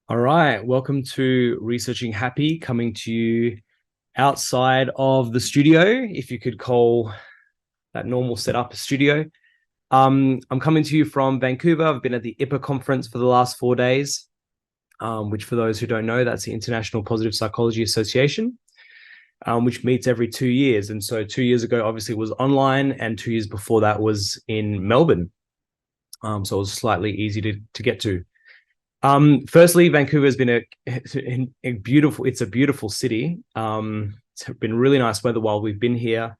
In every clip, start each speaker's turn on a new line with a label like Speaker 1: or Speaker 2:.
Speaker 1: All right, welcome to Researching Happy, coming to you outside of the studio, if you could call that normal setup a studio. I'm coming to you from Vancouver. I've been at the IPPA conference for the last 4 days, which for those who don't know, that's the International Positive Psychology Association, which meets every 2 years. And so 2 years ago, obviously, was online, and 2 years before that was in Melbourne. So it was slightly easy to get to. Firstly, Vancouver has been a beautiful. It's a beautiful city. It's been really nice weather while we've been here.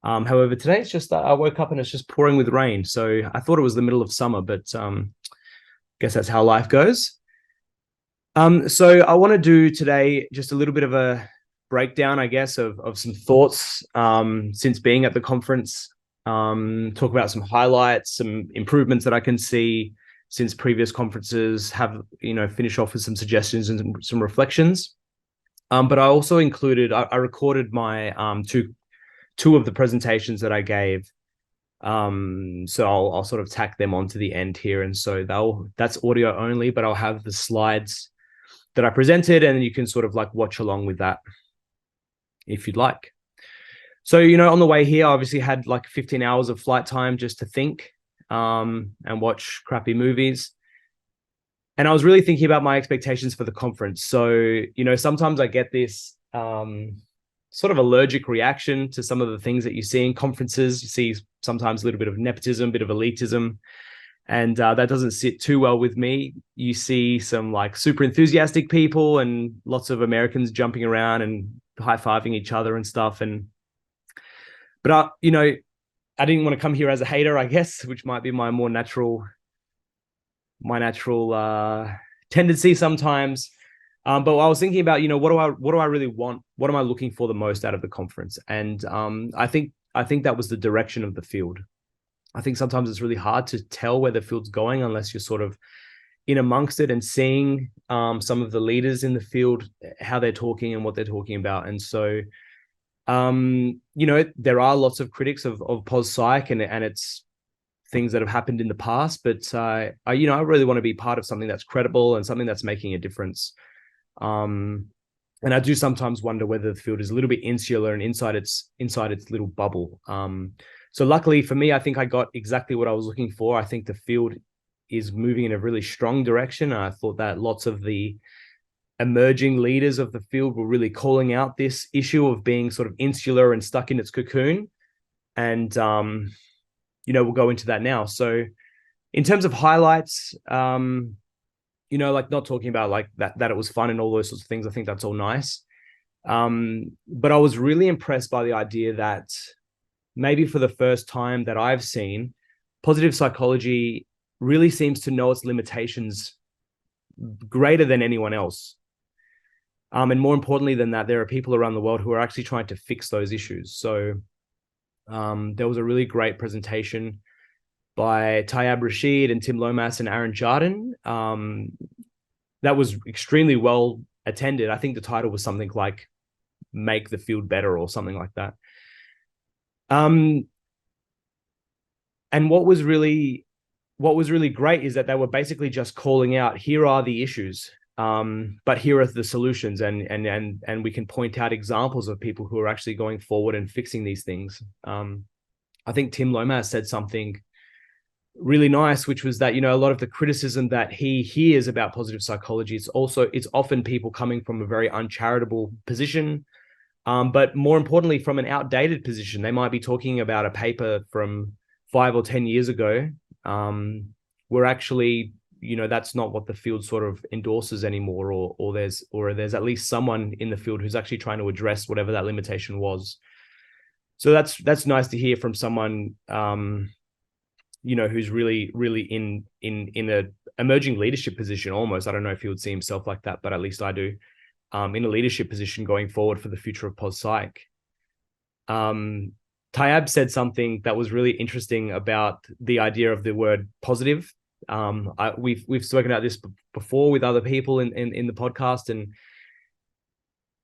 Speaker 1: However, today it's just I woke up and it's just pouring with rain. So I thought it was the middle of summer, but guess that's how life goes. So I want to do today just a little bit of a breakdown, I guess, of some thoughts since being at the conference. Talk about some highlights, some improvements that I can see since previous conferences, have finish off with some suggestions and some reflections. But I also included, I recorded my two of the presentations that I gave. So I'll sort of tack them onto the end here, and so that's audio only, but I'll have the slides that I presented, and you can sort of like watch along with that if you'd like. So on the way here, I obviously had like 15 hours of flight time just to think and watch crappy movies. And I was really thinking about my expectations for the conference. So, sometimes I get this sort of allergic reaction to some of the things that you see in conferences. You see sometimes a little bit of nepotism, a bit of elitism, and that doesn't sit too well with me. You see some like super enthusiastic people and lots of Americans jumping around and high-fiving each other and stuff. But I didn't want to come here as a hater, I guess, which might be my natural tendency sometimes. But I was thinking about, what do I really want? What am I looking for the most out of the conference? And I think that was the direction of the field. I think sometimes it's really hard to tell where the field's going unless you're sort of in amongst it and seeing some of the leaders in the field, how they're talking and what they're talking about. And so there are lots of critics of pos psych and it's things that have happened in the past, but I really want to be part of something that's credible and something that's making a difference. And I do sometimes wonder whether the field is a little bit insular and inside its little bubble. So luckily for me, I think I got exactly what I was looking for. I think the field is moving in a really strong direction. I thought that lots of the emerging leaders of the field were really calling out this issue of being sort of insular and stuck in its cocoon. And, we'll go into that now. So in terms of highlights, like not talking about like that it was fun and all those sorts of things. I think that's all nice. But I was really impressed by the idea that maybe for the first time that I've seen, positive psychology really seems to know its limitations greater than anyone else. And more importantly than that, there are people around the world who are actually trying to fix those issues. So there was a really great presentation by Tayyab Rashid and Tim Lomas and Aaron Jardin. That was extremely well attended. I think the title was something like "Make the Field Better" or something like that. And what was really great is that they were basically just calling out, here are the issues. But here are the solutions, and we can point out examples of people who are actually going forward and fixing these things. I think Tim Lomas said something really nice, which was that, a lot of the criticism that he hears about positive psychology, it's often people coming from a very uncharitable position, but more importantly, from an outdated position. They might be talking about a paper from 5 or 10 years ago, where actually, that's not what the field sort of endorses anymore, or there's at least someone in the field who's actually trying to address whatever that limitation was. So that's nice to hear from someone, who's really in a emerging leadership position almost. I don't know if he would see himself like that, but at least I do, in a leadership position going forward for the future of pos psych. Tayyab said something that was really interesting about the idea of the word positive. We've spoken about this before with other people in the podcast, and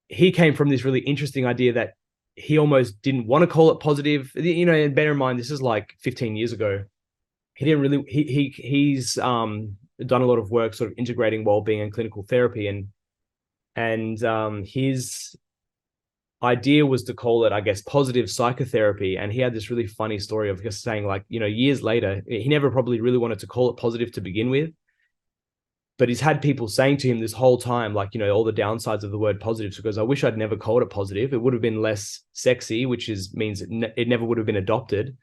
Speaker 1: he came from this really interesting idea that he almost didn't want to call it positive. And bear in mind, this is like 15 years ago. He didn't really. He's done a lot of work sort of integrating well-being and clinical therapy, and his idea was to call it, I guess, positive psychotherapy. And he had this really funny story of just saying, like, years later, he never probably really wanted to call it positive to begin with, but he's had people saying to him this whole time, like, all the downsides of the word positive. So he goes, I wish I'd never called it positive. It would have been less sexy, which means it never would have been adopted,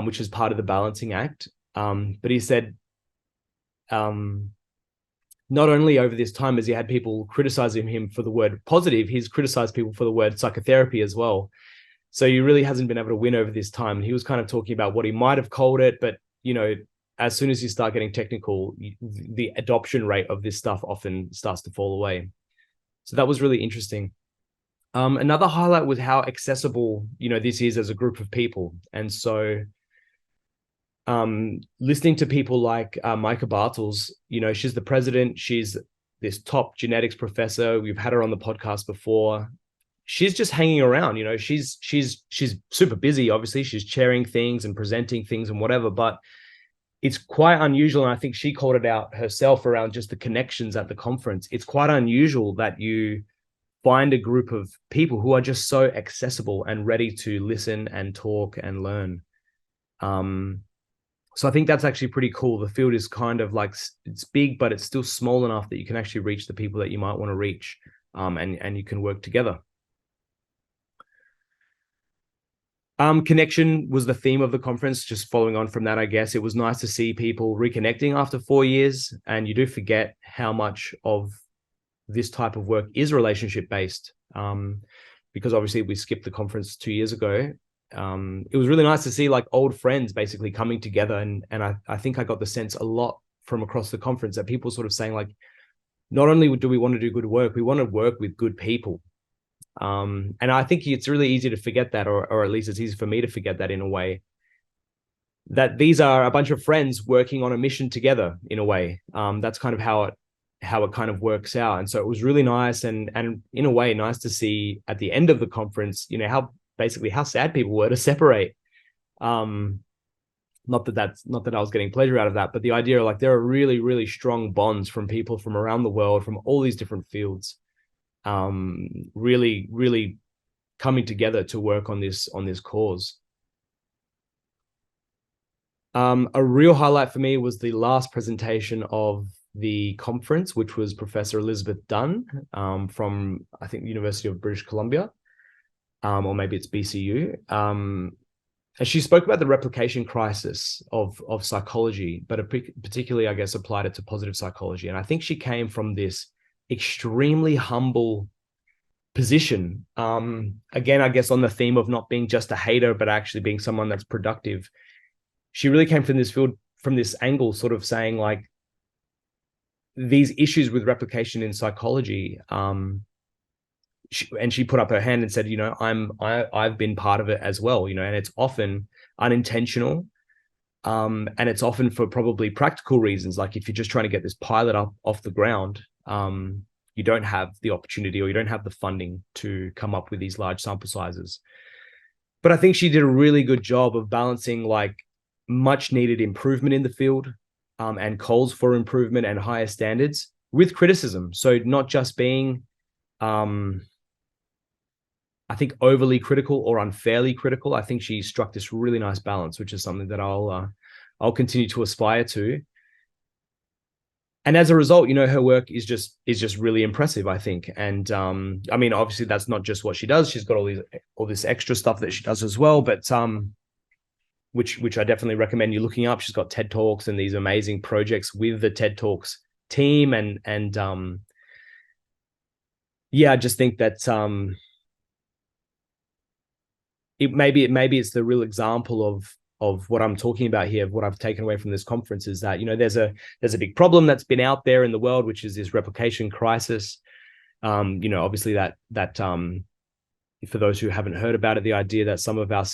Speaker 1: which is part of the balancing act. But he said, not only over this time has he had people criticizing him for the word positive, he's criticized people for the word psychotherapy as well. So he really hasn't been able to win over this time. And he was kind of talking about what he might have called it, but, as soon as you start getting technical, the adoption rate of this stuff often starts to fall away. So that was really interesting. Another highlight was how accessible, this is as a group of people. And so listening to people like Micah Bartels, she's the president, she's this top genetics professor. We've had her on the podcast before. She's just hanging around, she's super busy. Obviously, she's chairing things and presenting things and whatever, but it's quite unusual. And I think she called it out herself around just the connections at the conference. It's quite unusual that you find a group of people who are just so accessible and ready to listen and talk and learn. So I think that's actually pretty cool. The field is kind of like, it's big, but it's still small enough that you can actually reach the people that you might want to reach, and you can work together. Connection was the theme of the conference. Just following on from that, I guess it was nice to see people reconnecting after 4 years. And you do forget how much of this type of work is relationship based, because obviously we skipped the conference 2 years ago. It was really nice to see like old friends basically coming together. And I think I got the sense a lot from across the conference that people sort of saying, like, not only do we want to do good work, we want to work with good people. And I think it's really easy to forget that, or at least it's easy for me to forget that in a way, that these are a bunch of friends working on a mission together in a way. That's kind of how it kind of works out. And so it was really nice, and in a way nice to see at the end of the conference, how sad people were to separate. Not that I was getting pleasure out of that, but the idea, like, there are really, really strong bonds from people from around the world, from all these different fields, really, really coming together to work on this cause. A real highlight for me was the last presentation of the conference, which was Professor Elizabeth Dunn, from, I think, the University of British Columbia, or maybe it's BCU. And she spoke about the replication crisis of psychology, but particularly, I guess, applied it to positive psychology. And I think she came from this extremely humble position. Again, I guess on the theme of not being just a hater, but actually being someone that's productive. She really came from this field, from this angle, sort of saying, like, these issues with replication in psychology, and she put up her hand and said, I've been part of it as well, and it's often unintentional, and it's often for probably practical reasons. Like, if you're just trying to get this pilot up off the ground, you don't have the opportunity, or you don't have the funding to come up with these large sample sizes. But I think she did a really good job of balancing, like, much needed improvement in the field, and calls for improvement and higher standards with criticism. So not just being, I think, overly critical or unfairly critical. I think she struck this really nice balance, which is something that I'll continue to aspire to. And as a result, her work is just really impressive, I think. And I mean, obviously that's not just what she does. She's got all this extra stuff that she does as well, but which I definitely recommend you looking up. She's got TED Talks and these amazing projects with the TED Talks team, and I just think that maybe it's the real example of what I'm talking about here, of what I've taken away from this conference, is that, there's a big problem that's been out there in the world, which is this replication crisis. Obviously that for those who haven't heard about it, the idea that some of our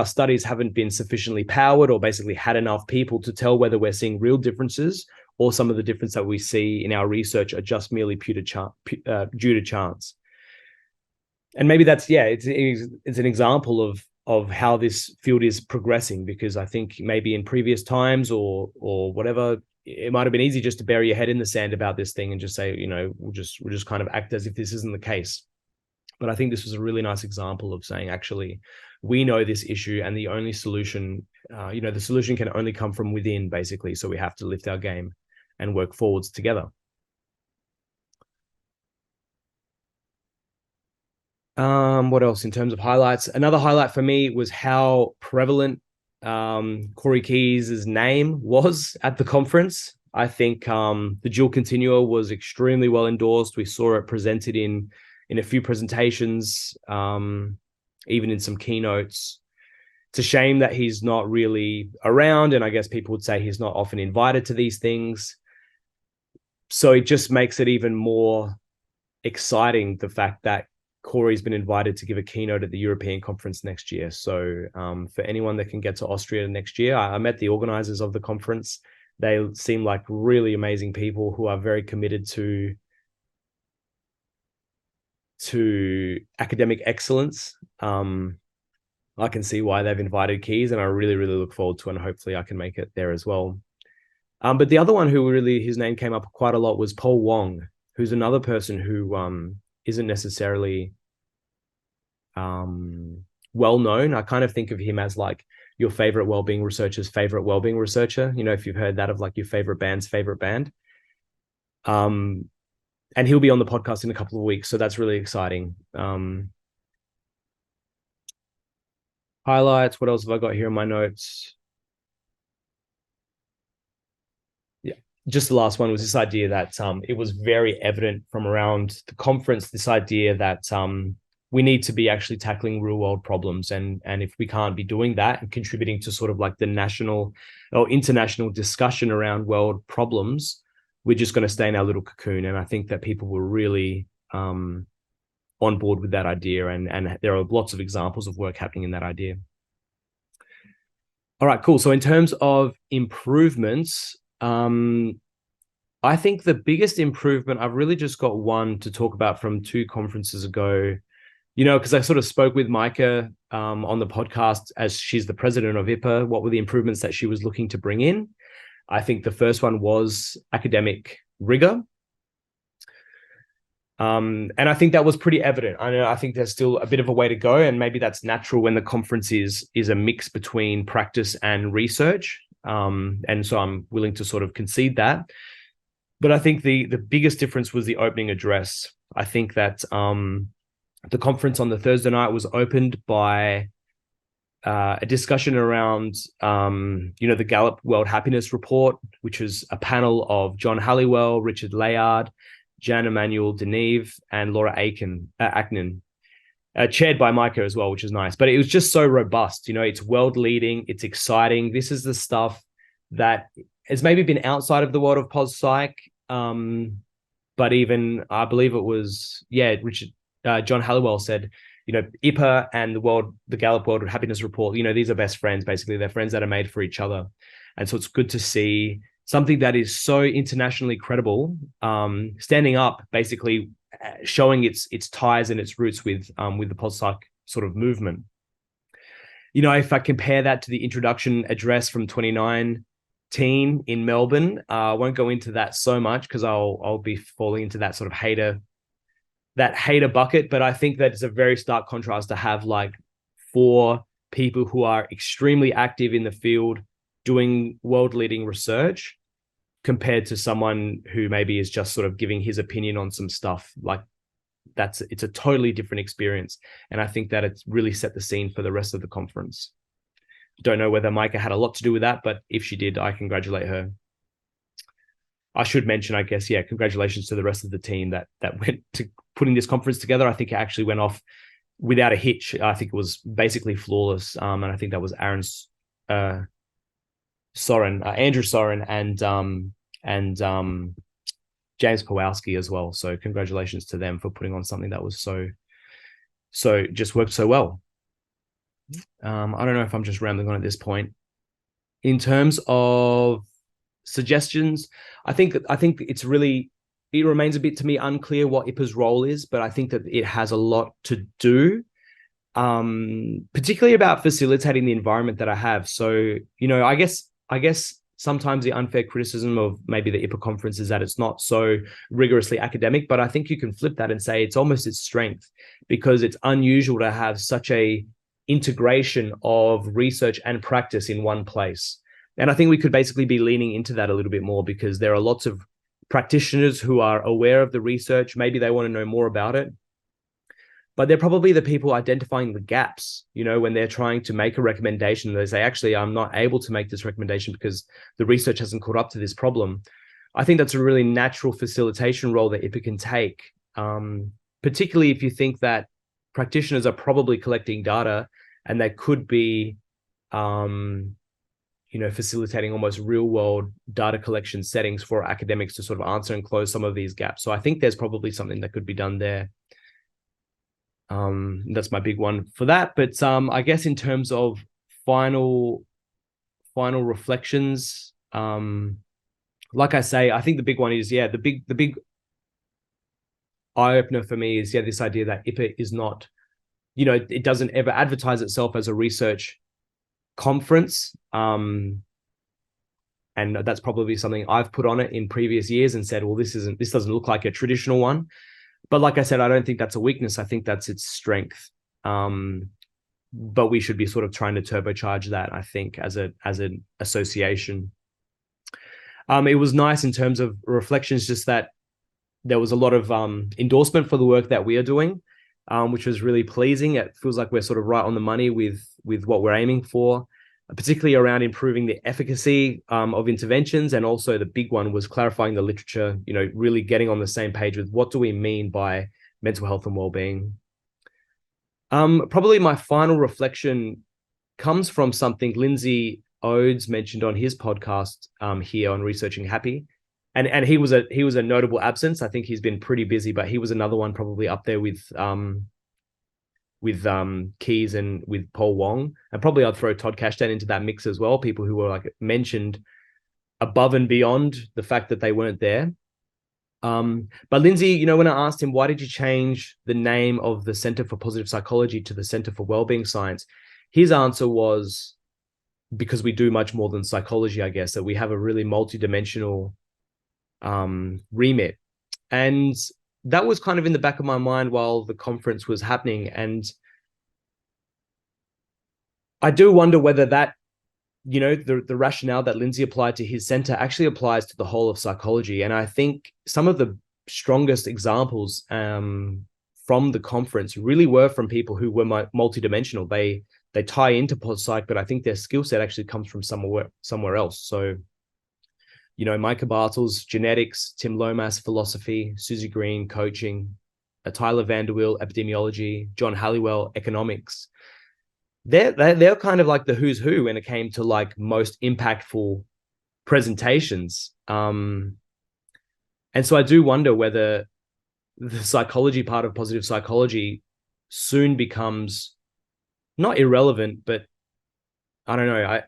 Speaker 1: studies haven't been sufficiently powered, or basically had enough people to tell whether we're seeing real differences, or some of the difference that we see in our research are just merely due to chance. And maybe that's, it's an example how this field is progressing, because I think maybe in previous times or whatever, it might have been easy just to bury your head in the sand about this thing and just say, we'll just kind of act as if this isn't the case. But I think this was a really nice example of saying, actually, we know this issue, and the only solution, the solution can only come from within, basically. So we have to lift our game and work forwards together. What else in terms of highlights? Another highlight for me was how prevalent Corey Keyes' name was at the conference. I think the dual continua was extremely well endorsed. We saw it presented in a few presentations, even in some keynotes. It's a shame that he's not really around, and I guess people would say he's not often invited to these things. So it just makes it even more exciting, the fact that Corey's been invited to give a keynote at the European conference next year. So for anyone that can get to Austria next year, I met the organizers of the conference. They seem like really amazing people who are very committed to academic excellence. I can see why they've invited Keyes, and I really, really look forward to it, and hopefully I can make it there as well. But the other one who really, his name came up quite a lot, was Paul Wong, who's another person who isn't necessarily well known. I kind of think of him as like your favorite well-being researcher's favorite well-being researcher. If you've heard that of like your favorite band's favorite band. And he'll be on the podcast in a couple of weeks, so that's really exciting. Highlights. What else have I got here in my notes? Yeah, just the last one was this idea that it was very evident from around the conference, this idea that we need to be actually tackling real world problems. And if we can't be doing that and contributing to sort of like the national or international discussion around world problems, we're just going to stay in our little cocoon. And I think that people were really on board with that idea. And there are lots of examples of work happening in that idea. All right, cool. So in terms of improvements, I think the biggest improvement, I've really just got one to talk about from 2 conferences ago, because I sort of spoke with Micah on the podcast as she's the president of IPPA. What were the improvements that she was looking to bring in? I think the first one was academic rigor. And I think that was pretty evident. I think there's still a bit of a way to go, and maybe that's natural when the conference is a mix between practice and research. And so I'm willing to sort of concede that. But I think the biggest difference was the opening address. I think that the conference on the Thursday night was opened by a discussion around, the Gallup World Happiness Report, which was a panel of John Halliwell, Richard Layard, Jan Emanuel Deneve, and Laura Aknin, chaired by Micah as well, which is nice. But it was just so robust. It's world leading. It's exciting. This is the stuff that has maybe been outside of the world of pos psych. But even, I believe it was, Richard, John Halliwell said, IPPA and the Gallup World Happiness Report, these are best friends, basically. They're friends that are made for each other. And so it's good to see something that is so internationally credible, standing up, basically showing its ties and its roots with the pos-psych sort of movement. If I compare that to the introduction address from 2019 in Melbourne, I won't go into that so much because I'll be falling into that sort of hater bucket. But I think that it's a very stark contrast to have like 4 people who are extremely active in the field doing world-leading research compared to someone who maybe is just sort of giving his opinion on some stuff. Like it's a totally different experience. And I think that it's really set the scene for the rest of the conference. Don't know whether Micah had a lot to do with that, but if she did, I congratulate her. I should mention, I guess, congratulations to the rest of the team that went to putting this conference together. I think it actually went off without a hitch. I think it was basically flawless. And I think that was Andrew Soren and James Kowalski as well. So congratulations to them for putting on something that was so just worked so well. I don't know if I'm just rambling on at this point. In terms of suggestions, I think it remains a bit to me unclear what IPPA's role is, but I think that it has a lot to do particularly about facilitating the environment that I have. So, I guess sometimes the unfair criticism of maybe the IPPA conference is that it's not so rigorously academic, but I think you can flip that and say it's almost its strength, because it's unusual to have such a integration of research and practice in one place. And I think we could basically be leaning into that a little bit more, because there are lots of practitioners who are aware of the research. Maybe they want to know more about it, but they're probably the people identifying the gaps, when they're trying to make a recommendation. They say, actually, I'm not able to make this recommendation because the research hasn't caught up to this problem. I think that's a really natural facilitation role that IPPA can take, particularly if you think that practitioners are probably collecting data and they could be, facilitating almost real world data collection settings for academics to sort of answer and close some of these gaps. So I think there's probably something that could be done there. That's my big one for that. But I guess in terms of final reflections, like I say, I think the big one is, the big eye opener for me is, this idea that IPPA is not, it doesn't ever advertise itself as a research conference. And that's probably something I've put on it in previous years and said, well, this doesn't look like a traditional one. But like I said, I don't think that's a weakness. I think that's its strength. But we should be sort of trying to turbocharge that, I think, as an association. It was nice in terms of reflections, just that there was a lot of endorsement for the work that we are doing, which was really pleasing. It feels like we're sort of right on the money with what we're aiming for, particularly around improving the efficacy of interventions. And also the big one was clarifying the literature, really getting on the same page with what do we mean by mental health and well-being. Probably my final reflection comes from something Lindsay Odes mentioned on his podcast here on Researching Happy. And he was a notable absence. I think he's been pretty busy, but he was another one probably up there with Keys and with Paul Wong. And probably I'd throw Todd Kashdan into that mix as well, people who were like mentioned above and beyond the fact that they weren't there. But Lindsay, when I asked him, why did you change the name of the Center for Positive Psychology to the Center for Wellbeing Science? His answer was, because we do much more than psychology, I guess, that we have a really multidimensional remit. And that was kind of in the back of my mind while the conference was happening. And I do wonder whether that, the rationale that Lindsay applied to his center actually applies to the whole of psychology. And I think some of the strongest examples from the conference really were from people who were multidimensional. They tie into post psych, but I think their skill set actually comes from somewhere else. So, Micah Bartels, genetics; Tim Lomas, philosophy; Susie Green, coaching; Tyler Vanderwill, epidemiology; John Halliwell, economics. They're kind of like the who's who when it came to like most impactful presentations. And so I do wonder whether the psychology part of positive psychology soon becomes not irrelevant, but I don't know.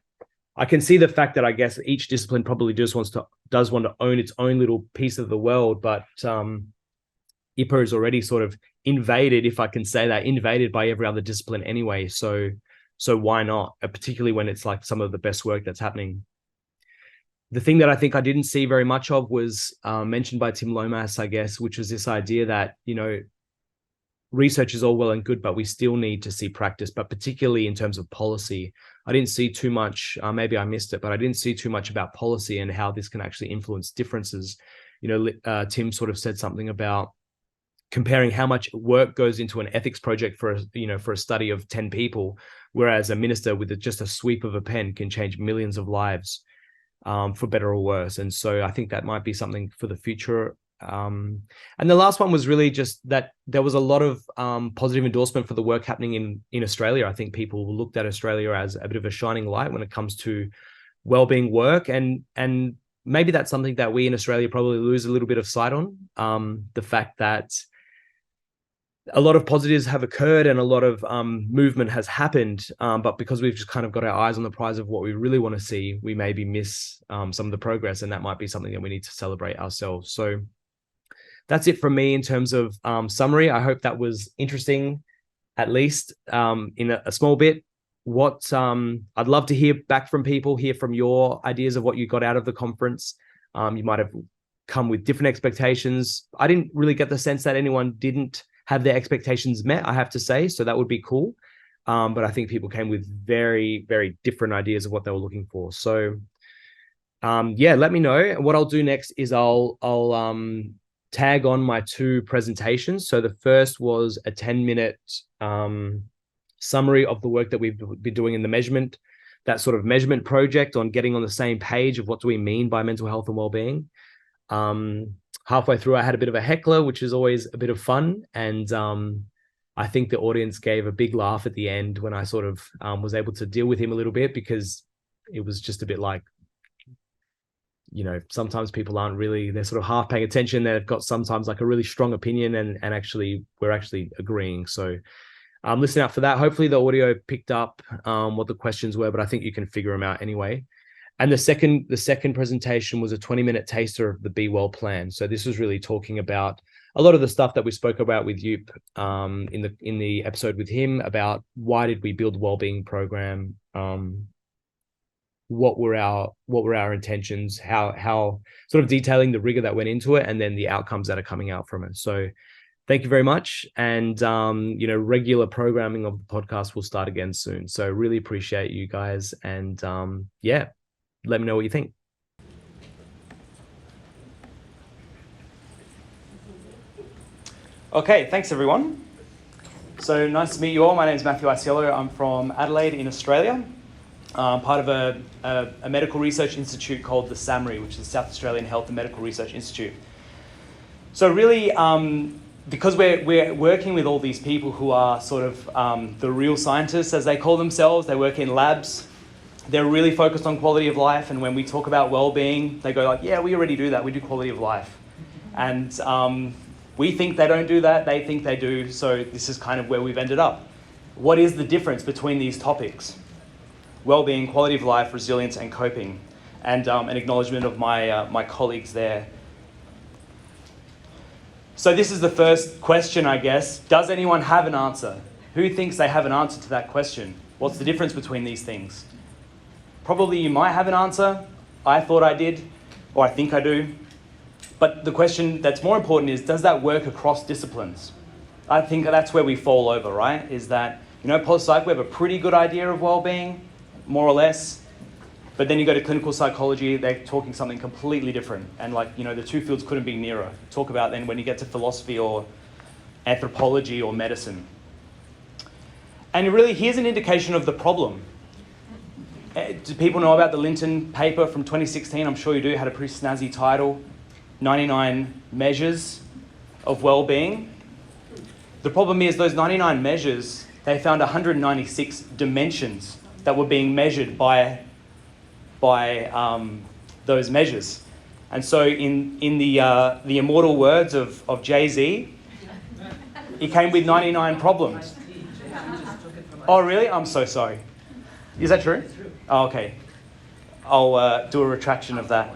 Speaker 1: I can see the fact that I guess each discipline probably does want to own its own little piece of the world, but IPPA is already sort of invaded, if I can say that, invaded by every other discipline anyway. So why not? Particularly when it's like some of the best work that's happening. The thing that I think I didn't see very much of was mentioned by Tim Lomas, I guess, which was this idea that, research is all well and good, but we still need to see practice, but particularly in terms of policy. I didn't see too much, maybe I missed it, but I didn't see too much about policy and how this can actually influence differences. Tim sort of said something about comparing how much work goes into an ethics project for a study of 10 people, whereas a minister with just a sweep of a pen can change millions of lives for better or worse. And so I think that might be something for the future. And the last one was really just that there was a lot of positive endorsement for the work happening in Australia. I think people looked at Australia as a bit of a shining light when it comes to wellbeing work, and maybe that's something that we in Australia probably lose a little bit of sight on. The fact that a lot of positives have occurred and a lot of movement has happened, but because we've just kind of got our eyes on the prize of what we really want to see, we maybe miss some of the progress, and that might be something that we need to celebrate ourselves. So that's it from me in terms of summary. I hope that was interesting. at least in a small bit. I'd love to hear back from people, hear from your ideas of what you got out of the conference. You might have come with different expectations. I didn't really get the sense that anyone didn't have their expectations met, I have to say, so that would be cool. But I think people came with very, very different ideas of what they were looking for. So yeah, let me know. What I'll do next is I'll tag on my 2 presentations. So the first was a 10-minute summary of the work that we've been doing in the measurement, that sort of measurement project on getting on the same page of what do we mean by mental health and well-being. Halfway through, I had a bit of a heckler, which is always a bit of fun. And I think the audience gave a big laugh at the end when I sort of was able to deal with him a little bit, because it was just a bit like, sometimes people aren't really, they're sort of half paying attention. They've got sometimes like a really strong opinion and actually we're actually agreeing. So listen out for that. Hopefully the audio picked up what the questions were, but I think you can figure them out anyway. And the second presentation was a 20-minute taster of the Be Well plan. So this was really talking about a lot of the stuff that we spoke about with Yup in the episode with him about why did we build a wellbeing program, what were our intentions, how sort of detailing the rigor that went into it, and then the outcomes that are coming out from it. So thank you very much. And regular programming of the podcast will start again soon. So really appreciate you guys. And yeah, let me know what you think. Okay, thanks everyone. So nice to meet you all. My name is Matthew Isiello. I'm from Adelaide in Australia. Part of a medical research institute called the SAMRI, which is the South Australian Health and Medical Research Institute. So really, because we're working with all these people who are sort of the real scientists, as they call themselves, they work in labs, they're really focused on quality of life, and when we talk about well-being, they go like, yeah, we already do that, we do quality of life. And we think they don't do that, they think they do, so this is kind of where we've ended up. What is the difference between these topics? Well-being, quality of life, resilience, and coping, and an acknowledgement of my colleagues there. So this is the first question, I guess. Does anyone have an answer? Who thinks they have an answer to that question? What's the difference between these things? Probably you might have an answer. I thought I did, or I think I do. But the question that's more important is, does that work across disciplines? I think that's where we fall over, right? Is that, post-psych, we have a pretty good idea of well-being, more or less. But then you go to clinical psychology, they're talking something completely different. And the two fields couldn't be nearer. Talk about then when you get to philosophy or anthropology or medicine. And really, here's an indication of the problem. Do people know about the Linton paper from 2016? I'm sure you do. It had a pretty snazzy title, 99 Measures of Wellbeing. The problem is those 99 measures, they found 196 dimensions that were being measured by those measures. And so in the immortal words of Jay-Z, he came with 99 problems. Oh, really? I'm so sorry. Is that true? Oh, okay. I'll do a retraction of that.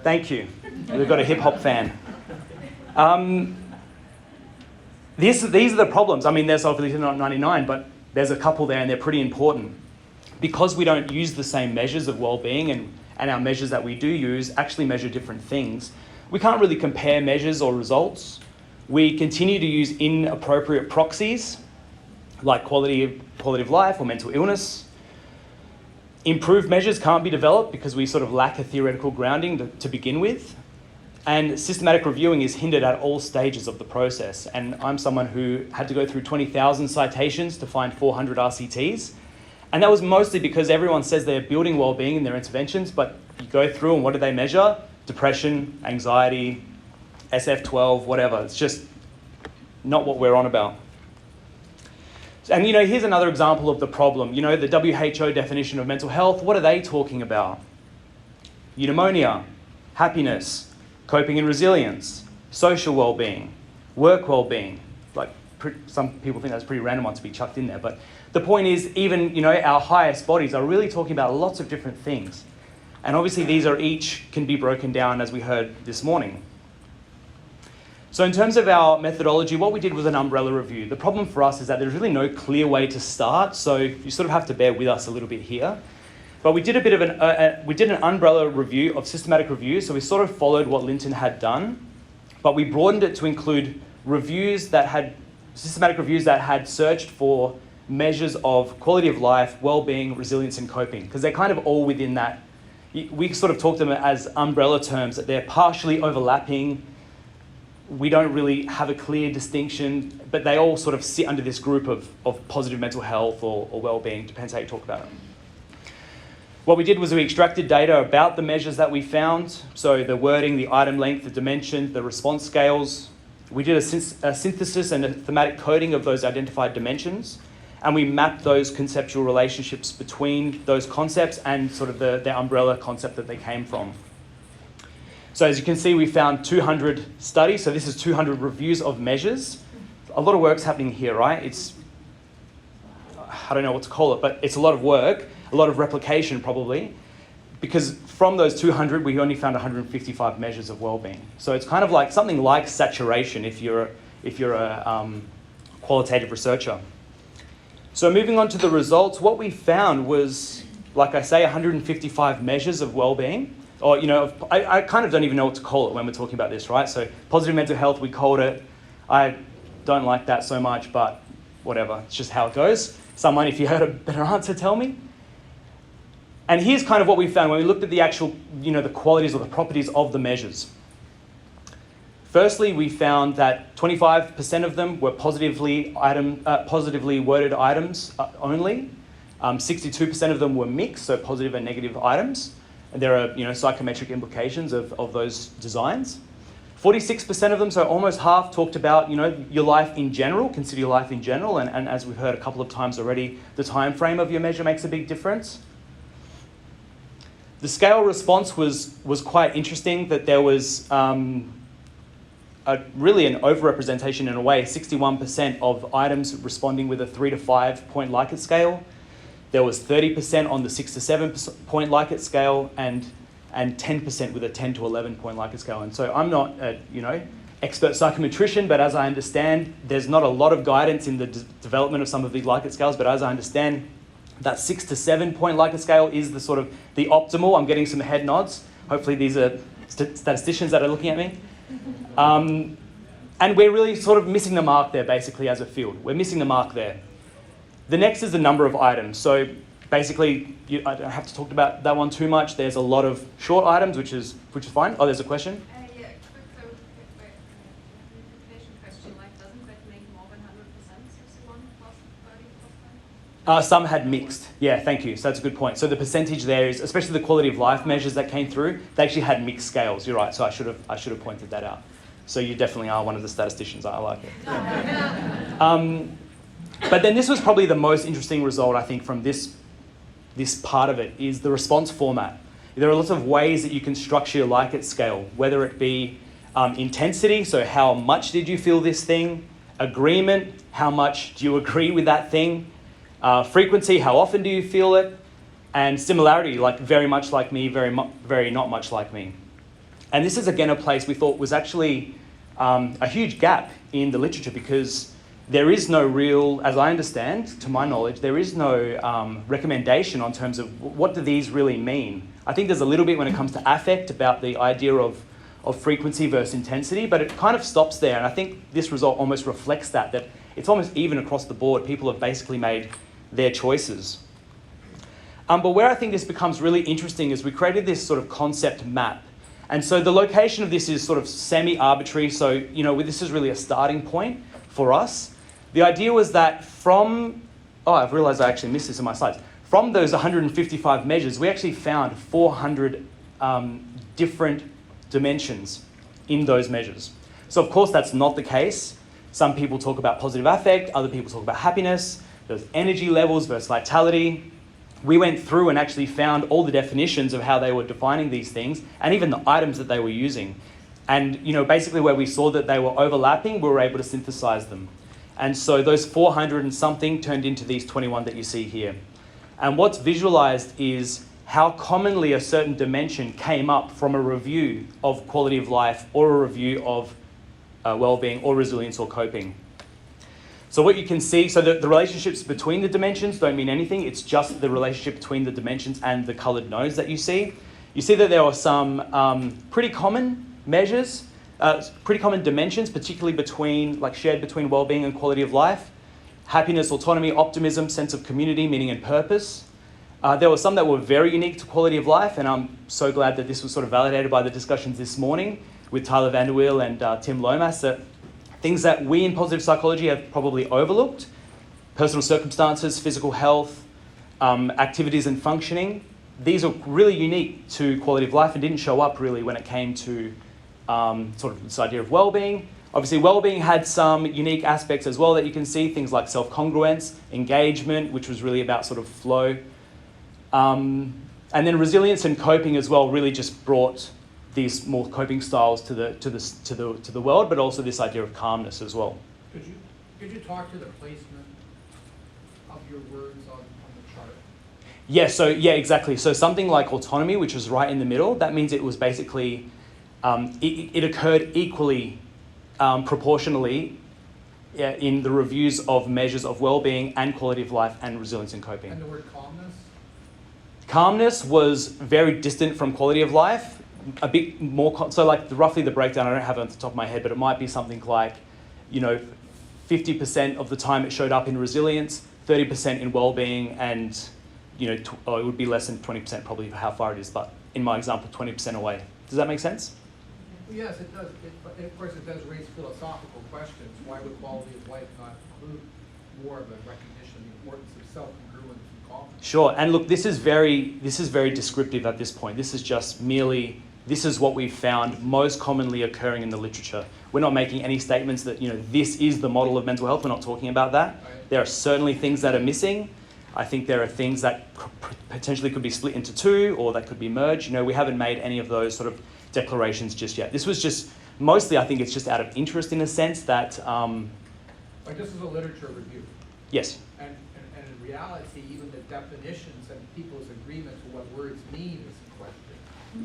Speaker 1: Thank you. We've got a hip-hop fan. These are the problems. I mean, there's obviously not 99, but there's a couple there and they're pretty important. Because we don't use the same measures of well-being and our measures that we do use actually measure different things, we can't really compare measures or results. We continue to use inappropriate proxies like quality of life or mental illness. Improved measures can't be developed because we sort of lack a theoretical grounding to begin with. And systematic reviewing is hindered at all stages of the process. And I'm someone who had to go through 20,000 citations to find 400 RCTs. And that was mostly because everyone says they're building well-being in their interventions, but you go through and what do they measure? Depression, anxiety, SF12, whatever. It's just not what we're on about. And here's another example of the problem. The WHO definition of mental health, what are they talking about? Eudaimonia, happiness, coping and resilience, social well-being, work well-being. Some people think that's a pretty random one to be chucked in there, but the point is even, our highest bodies are really talking about lots of different things. And obviously these are each can be broken down as we heard this morning. So in terms of our methodology, what we did was an umbrella review. The problem for us is that there's really no clear way to start, so you sort of have to bear with us a little bit here. But we did a bit of an umbrella review of systematic review, so we sort of followed what Linton had done, but we broadened it to include systematic reviews that had searched for measures of quality of life, well-being, resilience, and coping, because they're kind of all within that. We sort of talk to them as umbrella terms, that they're partially overlapping. We don't really have a clear distinction, but they all sort of sit under this group of positive mental health or well-being, depends how you talk about it. What we did was we extracted data about the measures that we found, so the wording, the item length, the dimension, the response scales. We did a synthesis and a thematic coding of those identified dimensions, and we mapped those conceptual relationships between those concepts and sort of the umbrella concept that they came from. So as you can see, we found 200 studies, so this is 200 reviews of measures. A lot of work's happening here, right? I don't know what to call it, but it's a lot of work, a lot of replication probably, because from those 200, we only found 155 measures of well-being. So it's kind of like something like saturation if you're a qualitative researcher. So moving on to the results, what we found was, like I say, 155 measures of well-being. Or, I kind of don't even know what to call it when we're talking about this, right? So positive mental health, we called it. I don't like that so much, but whatever, it's just how it goes. Someone, if you heard a better answer, tell me. And here's kind of what we found when we looked at the actual, the qualities or the properties of the measures. Firstly, we found that 25% of them were positively worded items only. 62% of them were mixed, so positive and negative items. And there are psychometric implications of those designs. 46% of them, so almost half, talked about your life in general, consider your life in general, and as we've heard a couple of times already, the time frame of your measure makes a big difference. The scale response was quite interesting, that there was really an overrepresentation in a way, 61% of items responding with a 3 to 5 point Likert scale. There was 30% on the 6 to 7 point Likert scale and 10% with a 10 to 11 point Likert scale. And so I'm not a expert psychometrician, but as I understand, there's not a lot of guidance in the development of some of these Likert scales, but as I understand, that 6 to 7 point Likert scale is the optimal. I'm getting some head nods. Hopefully these are statisticians that are looking at me. And we're really sort of missing the mark there, basically, as a field. We're missing the mark there. The next is the number of items. So basically, I don't have to talk about that one too much. There's a lot of short items, which is fine. Oh, there's a question?
Speaker 2: Yeah, quick clarification question. Like, doesn't that make more than 100% 61 plus 30 plus 10?
Speaker 1: Some had mixed. Yeah, thank you. So that's a good point. So the percentage there is, especially the quality of life measures that came through, they actually had mixed scales. You're right. So I should have pointed that out. So you definitely are one of the statisticians. I like it. But then this was probably the most interesting result, I think, from this part of it, is the response format. There are lots of ways that you can structure your Likert scale, whether it be intensity, so how much did you feel this thing, agreement, how much do you agree with that thing, frequency, how often do you feel it, and similarity, like very much like me, very not much like me. And this is again a place we thought was actually a huge gap in the literature, because there is no real, as I understand, to my knowledge, there is no recommendation on terms of what do these really mean. I think there's a little bit when it comes to affect about the idea of frequency versus intensity, but it kind of stops there. And I think this result almost reflects that it's almost even across the board. People have basically made their choices. But where I think this becomes really interesting is we created this sort of concept map. And so the location of this is sort of semi-arbitrary. So, this is really a starting point for us. The idea was that I've realized I actually missed this in my slides. From those 155 measures, we actually found 400 different dimensions in those measures. So of course, that's not the case. Some people talk about positive affect, other people talk about happiness. There's energy levels versus vitality. We went through and actually found all the definitions of how they were defining these things, and even the items that they were using. And basically where we saw that they were overlapping, we were able to synthesize them. And so those 400 and something turned into these 21 that you see here. And what's visualized is how commonly a certain dimension came up from a review of quality of life or a review of well-being or resilience or coping. So what you can see, so the relationships between the dimensions don't mean anything. It's just the relationship between the dimensions and the colored nodes that you see. You see that there are some pretty common measures, pretty common dimensions, particularly shared between well-being and quality of life. Happiness, autonomy, optimism, sense of community, meaning and purpose. There were some that were very unique to quality of life, and I'm so glad that this was sort of validated by the discussions this morning with Tyler Vanderweel and Tim Lomas, that things that we in positive psychology have probably overlooked: personal circumstances, physical health, activities and functioning. These are really unique to quality of life and didn't show up really when it came to sort of this idea of well-being. Obviously, well-being had some unique aspects as well that you can see, things like self-congruence, engagement, which was really about sort of flow. And then resilience and coping as well really just brought these more coping styles to the world, but also this idea of calmness as well.
Speaker 3: Could you talk to the placement of your words on the chart?
Speaker 1: Yeah, exactly. So something like autonomy, which was right in the middle, that means it was basically, it occurred equally, proportionally in the reviews of measures of well-being and quality of life and resilience and coping.
Speaker 3: And the word calmness?
Speaker 1: Calmness was very distant from quality of life. A bit more, so like roughly the breakdown, I don't have it on the top of my head, but it might be something like, 50% of the time it showed up in resilience, 30% in well-being, and it would be less than 20% probably for how far it is, but in my example, 20% away. Does that make sense?
Speaker 3: Yes, it does. But of course, it does raise philosophical questions. Why would quality of life not include more of a recognition of the importance of self-congruence and calmness?
Speaker 1: Sure, and look, this is very descriptive at this point. This is just merely, this is what we've found most commonly occurring in the literature. We're not making any statements that, this is the model of mental health. We're not talking about that.
Speaker 3: Right.
Speaker 1: There are certainly things that are missing. I think there are things that potentially could be split into two or that could be merged. We haven't made any of those sort of declarations just yet. This was just, mostly I think it's just out of interest in a sense that...
Speaker 3: Like this is a literature review.
Speaker 1: Yes.
Speaker 3: And in reality, even the definitions and people's agreement to what words mean is in question.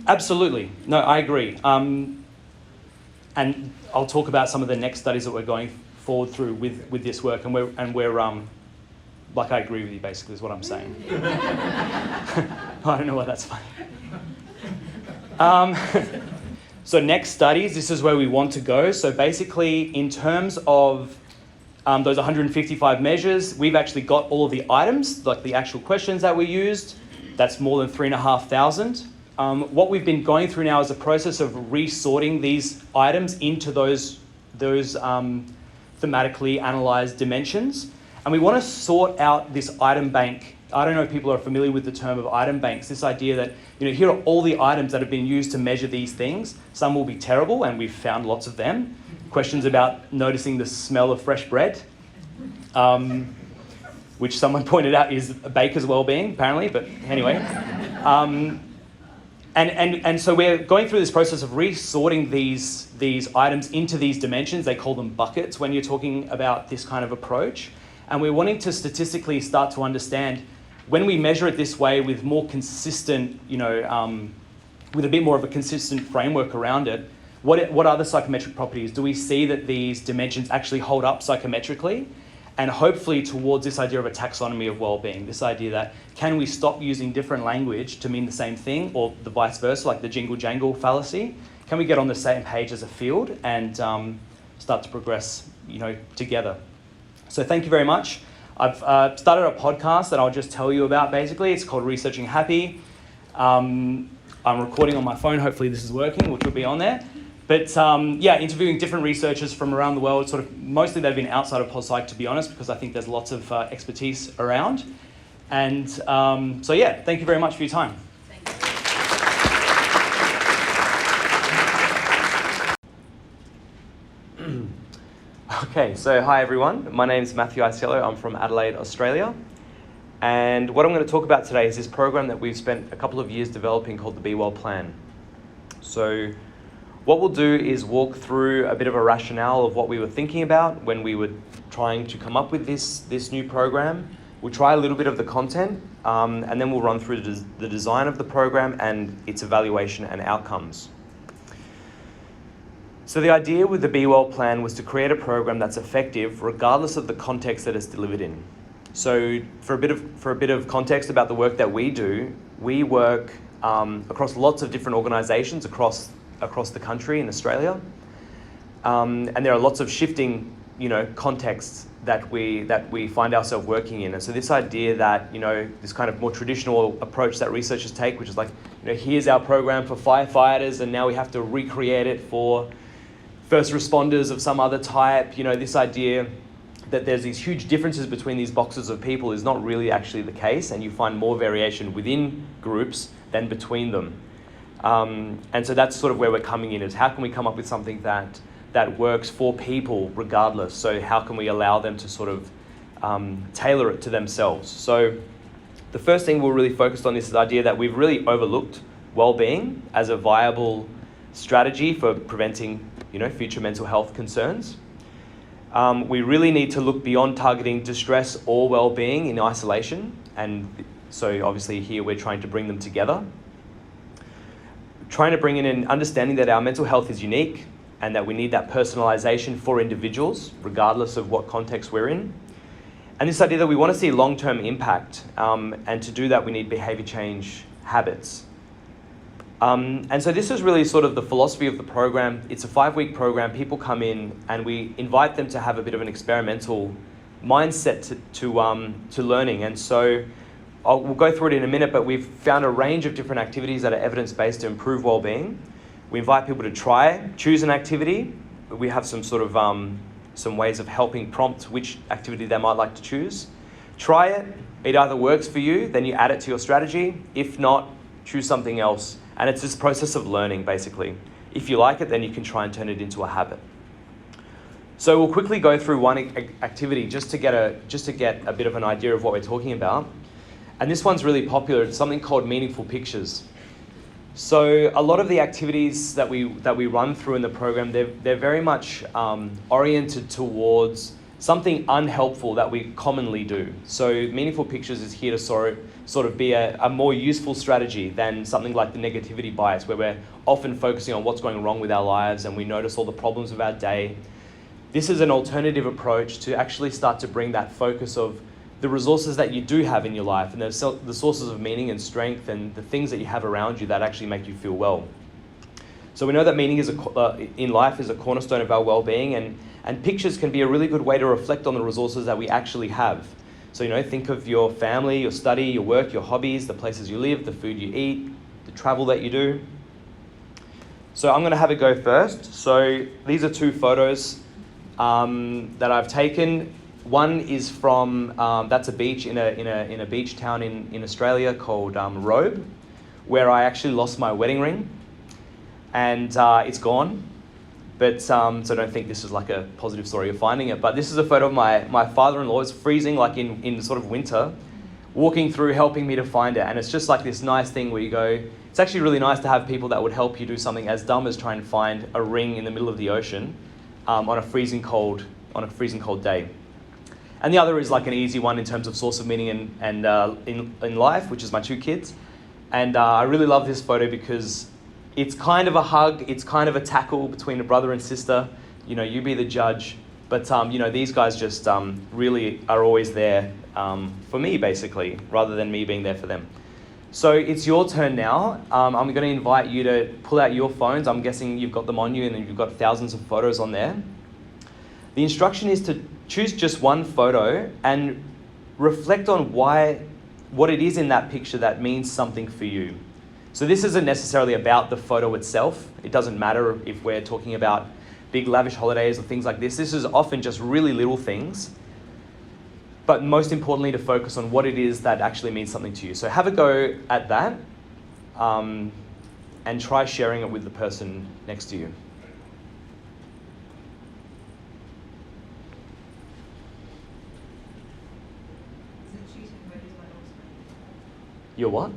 Speaker 1: Absolutely. No, I agree. And I'll talk about some of the next studies that we're going forward through with this work, and we're like, I agree with you basically is what I'm saying. I don't know why that's funny. So next studies, this is where we want to go. So basically, in terms of those 155 measures, we've actually got all of the items, like the actual questions that we used. That's more than 3,500. What we've been going through now is a process of resorting these items into those thematically analysed dimensions. And we want to sort out this item bank. I don't know if people are familiar with the term of item banks, this idea that, here are all the items that have been used to measure these things. Some will be terrible, and we've found lots of them. Questions about noticing the smell of fresh bread, which someone pointed out is a baker's well-being, apparently, but anyway. And so we're going through this process of resorting these items into these dimensions. They call them buckets when you're talking about this kind of approach. And we're wanting to statistically start to understand when we measure it this way with more consistent, with a bit more of a consistent framework around it, what are the psychometric properties? Do we see that these dimensions actually hold up psychometrically? And hopefully towards this idea of a taxonomy of well-being, this idea that can we stop using different language to mean the same thing, or the vice versa, like the jingle-jangle fallacy? Can we get on the same page as a field and start to progress, together? So thank you very much. I've started a podcast that I'll just tell you about basically. It's called Researching Happy. I'm recording on my phone. Hopefully this is working, which will be on there. But interviewing different researchers from around the world, sort of mostly they've been outside of PosPsych, to be honest, because I think there's lots of expertise around. And thank you very much for your time. Okay, so hi everyone. My name is Matthew Aicello. I'm from Adelaide, Australia. And what I'm going to talk about today is this program that we've spent a couple of years developing called the Be Well Plan. So what we'll do is walk through a bit of a rationale of what we were thinking about when we were trying to come up with this new program. We'll try a little bit of the content, and then we'll run through the design of the program and its evaluation and outcomes. So the idea with the Be Well plan was to create a program that's effective regardless of the context that it's delivered in. So for a bit of context about the work that we do, we work across lots of different organisations across the country in Australia, and there are lots of shifting, contexts that we find ourselves working in. And so this idea that this kind of more traditional approach that researchers take, which is like, here's our program for firefighters, and now we have to recreate it for first responders of some other type. This idea that there's these huge differences between these boxes of people is not really actually the case, and you find more variation within groups than between them. And so that's sort of where we're coming in, is how can we come up with something that works for people regardless? So how can we allow them to sort of tailor it to themselves? So the first thing we're really focused on is the idea that we've really overlooked well-being as a viable strategy for preventing future mental health concerns. We really need to look beyond targeting distress or well-being in isolation, and so obviously here we're trying to bring them together. Trying to bring in an understanding that our mental health is unique and that we need that personalisation for individuals regardless of what context we're in. And this idea that we want to see long-term impact, and to do that we need behaviour change habits. And so this is really sort of the philosophy of the program. It's a 5-week program. People come in and we invite them to have a bit of an experimental mindset to learning. And so we'll go through it in a minute, but we've found a range of different activities that are evidence-based to improve well-being. We invite people to choose an activity. We have some sort of some ways of helping prompt which activity they might like to choose. Try it. It either works for you, then you add it to your strategy. If not, choose something else. And it's this process of learning, basically. If you like it, then you can try and turn it into a habit. So we'll quickly go through one activity just to get a bit of an idea of what we're talking about. And this one's really popular. It's something called meaningful pictures. So a lot of the activities that we run through in the program, they're very much oriented towards something unhelpful that we commonly do. So meaningful pictures is here to sort of be a more useful strategy than something like the negativity bias, where we're often focusing on what's going wrong with our lives and we notice all the problems of our day. This is an alternative approach to actually start to bring that focus of the resources that you do have in your life and the sources of meaning and strength and the things that you have around you that actually make you feel well. So we know that meaning in life is a cornerstone of our well-being, and pictures can be a really good way to reflect on the resources that we actually have. So, think of your family, your study, your work, your hobbies, the places you live, the food you eat, the travel that you do. So I'm going to have a go first. So these are 2 photos that I've taken. One is from, that's a beach in a beach town in Australia called Robe, where I actually lost my wedding ring. And it's gone. But so don't think this is like a positive story of finding it. But this is a photo of my father-in-law. It's freezing, like in sort of winter, walking through, helping me to find it. And it's just like this nice thing where you go, it's actually really nice to have people that would help you do something as dumb as try and find a ring in the middle of the ocean on a freezing cold day. And the other is like an easy one in terms of source of meaning and in life, which is my 2 kids. And I really love this photo because it's kind of a hug, it's kind of a tackle between a brother and sister. You be the judge. But these guys just really are always there for me, basically, rather than me being there for them. So it's your turn now. I'm going to invite you to pull out your phones. I'm guessing you've got them on you and you've got thousands of photos on there. The instruction is to choose just one photo and reflect on what it is in that picture that means something for you. So this isn't necessarily about the photo itself. It doesn't matter if we're talking about big lavish holidays or things like this. This is often just really little things. But most importantly, to focus on what it is that actually means something to you. So have a go at that and try sharing it with the person next to you. Your what?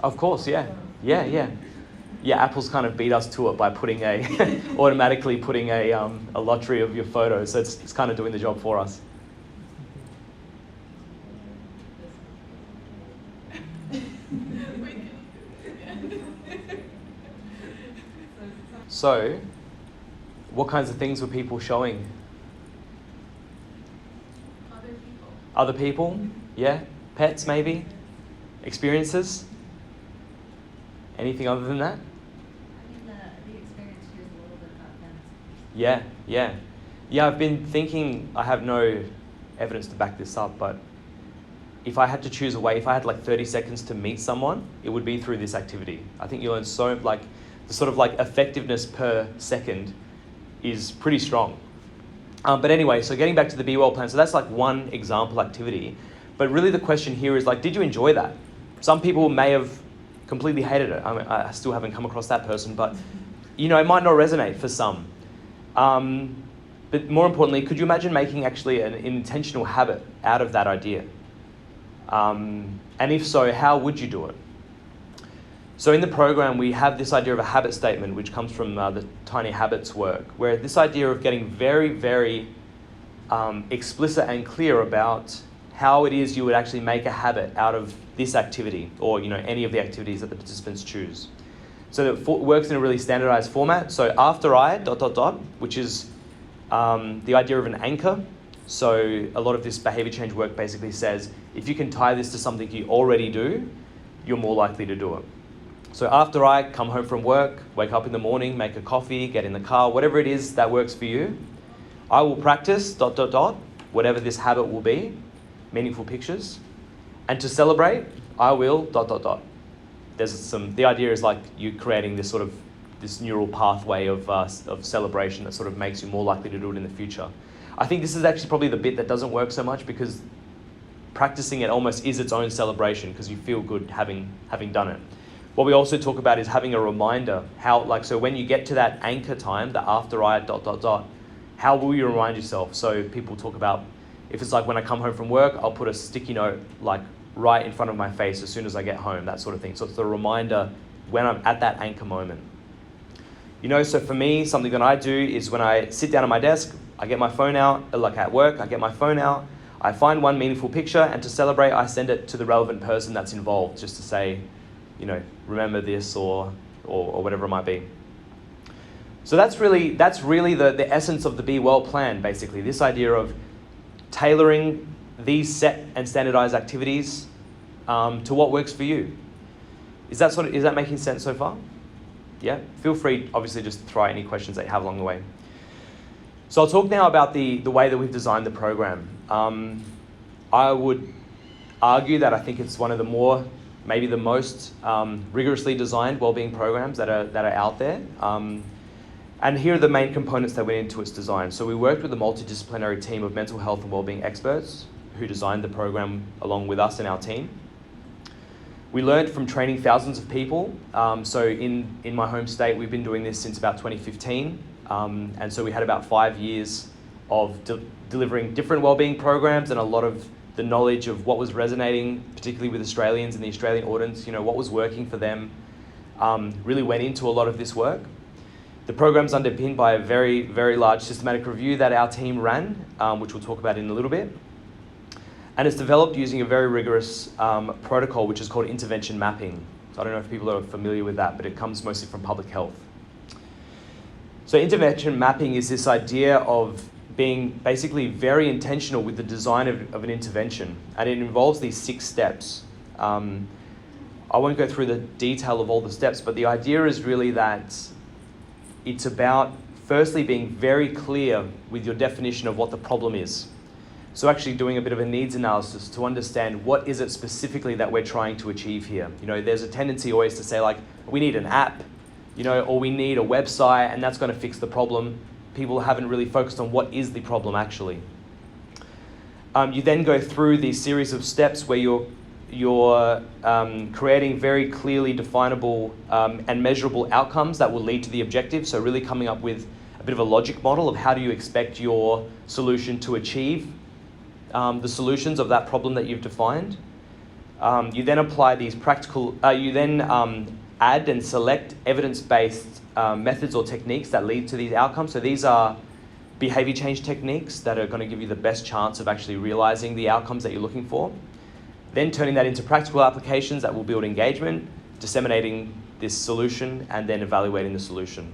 Speaker 1: Of course, yeah. Yeah, Apple's kind of beat us to it by putting automatically putting a lottery of your photos. So it's kind of doing the job for us. So, what kinds of things were people showing?
Speaker 2: Other people.
Speaker 1: Other people? Yeah? Pets, maybe? Experiences? Anything other than that?
Speaker 4: I mean, the experience here is a little bit about them.
Speaker 1: Yeah, yeah. Yeah, I've been thinking, I have no evidence to back this up, but if I had to choose a way, if I had like 30 seconds to meet someone, it would be through this activity. I think you learn so, like, the sort of like effectiveness per second is pretty strong. But anyway, so getting back to the Be Well plan, so that's like one example activity. But really the question here is like, did you enjoy that? Some people may have completely hated it. I mean, I still haven't come across that person, but you know, it might not resonate for some. But more importantly, could you imagine making actually an intentional habit out of that idea? And if so, how would you do it? So in the program, we have this idea of a habit statement, which comes from the Tiny Habits work, where this idea of getting very, very explicit and clear about how it is you would actually make a habit out of this activity, or you know, any of the activities that the participants choose. So it works in a really standardized format. So after I, ... which is the idea of an anchor. So a lot of this behavior change work basically says, if you can tie this to something you already do, you're more likely to do it. So after I come home from work, wake up in the morning, make a coffee, get in the car, whatever it is that works for you, I will practice ... whatever this habit will be, meaningful pictures. And to celebrate, I will ... The idea is like you creating this sort of this neural pathway of celebration that sort of makes you more likely to do it in the future. I think this is actually probably the bit that doesn't work so much, because practicing it almost is its own celebration because you feel good having done it. What we also talk about is having a reminder. So when you get to that anchor time, the after I ... how will you remind yourself? So people talk about, if it's like when I come home from work, I'll put a sticky note like right in front of my face as soon as I get home, that sort of thing. So it's a reminder when I'm at that anchor moment. You know, so for me, something that I do is when I sit down at my desk, I get my phone out, like at work, I get my phone out, I find one meaningful picture, and to celebrate, I send it to the relevant person that's involved, just to say, you know, remember this or whatever it might be. So that's really the essence of the Be Well plan, basically. This idea of tailoring these set and standardized activities to what works for you. Is that making sense so far? Yeah? Feel free, obviously, just throw out any questions that you have along the way. So I'll talk now about the way that we've designed the program. I would argue that I think it's one of the more, maybe the most rigorously designed wellbeing programs that are out there. And here are the main components that went into its design. So we worked with a multidisciplinary team of mental health and wellbeing experts who designed the program along with us and our team. We learned from training thousands of people. So in my home state, we've been doing this since about 2015. And so we had about 5 years of delivering different wellbeing programs and a lot of the knowledge of what was resonating, particularly with Australians and the Australian audience, you know, what was working for them, really went into a lot of this work. The program's underpinned by a very, very large systematic review that our team ran, which we'll talk about in a little bit. And it's developed using a very rigorous protocol, which is called intervention mapping. So I don't know if people are familiar with that, but it comes mostly from public health. So intervention mapping is this idea of being basically very intentional with the design of an intervention. And it involves these 6 steps. I won't go through the detail of all the steps, but the idea is really that it's about firstly being very clear with your definition of what the problem is. So actually doing a bit of a needs analysis to understand what is it specifically that we're trying to achieve here. You know, there's a tendency always to say like, we need an app, you know, or we need a website and that's going to fix the problem. People haven't really focused on what is the problem actually. You then go through these series of steps where you're creating very clearly definable and measurable outcomes that will lead to the objective. So really coming up with a bit of a logic model of how do you expect your solution to achieve the solutions of that problem that you've defined. You then apply these practical, you then add and select evidence-based methods or techniques that lead to these outcomes. So these are behavior change techniques that are going to give you the best chance of actually realizing the outcomes that you're looking for. Then turning that into practical applications that will build engagement, disseminating this solution, and then evaluating the solution.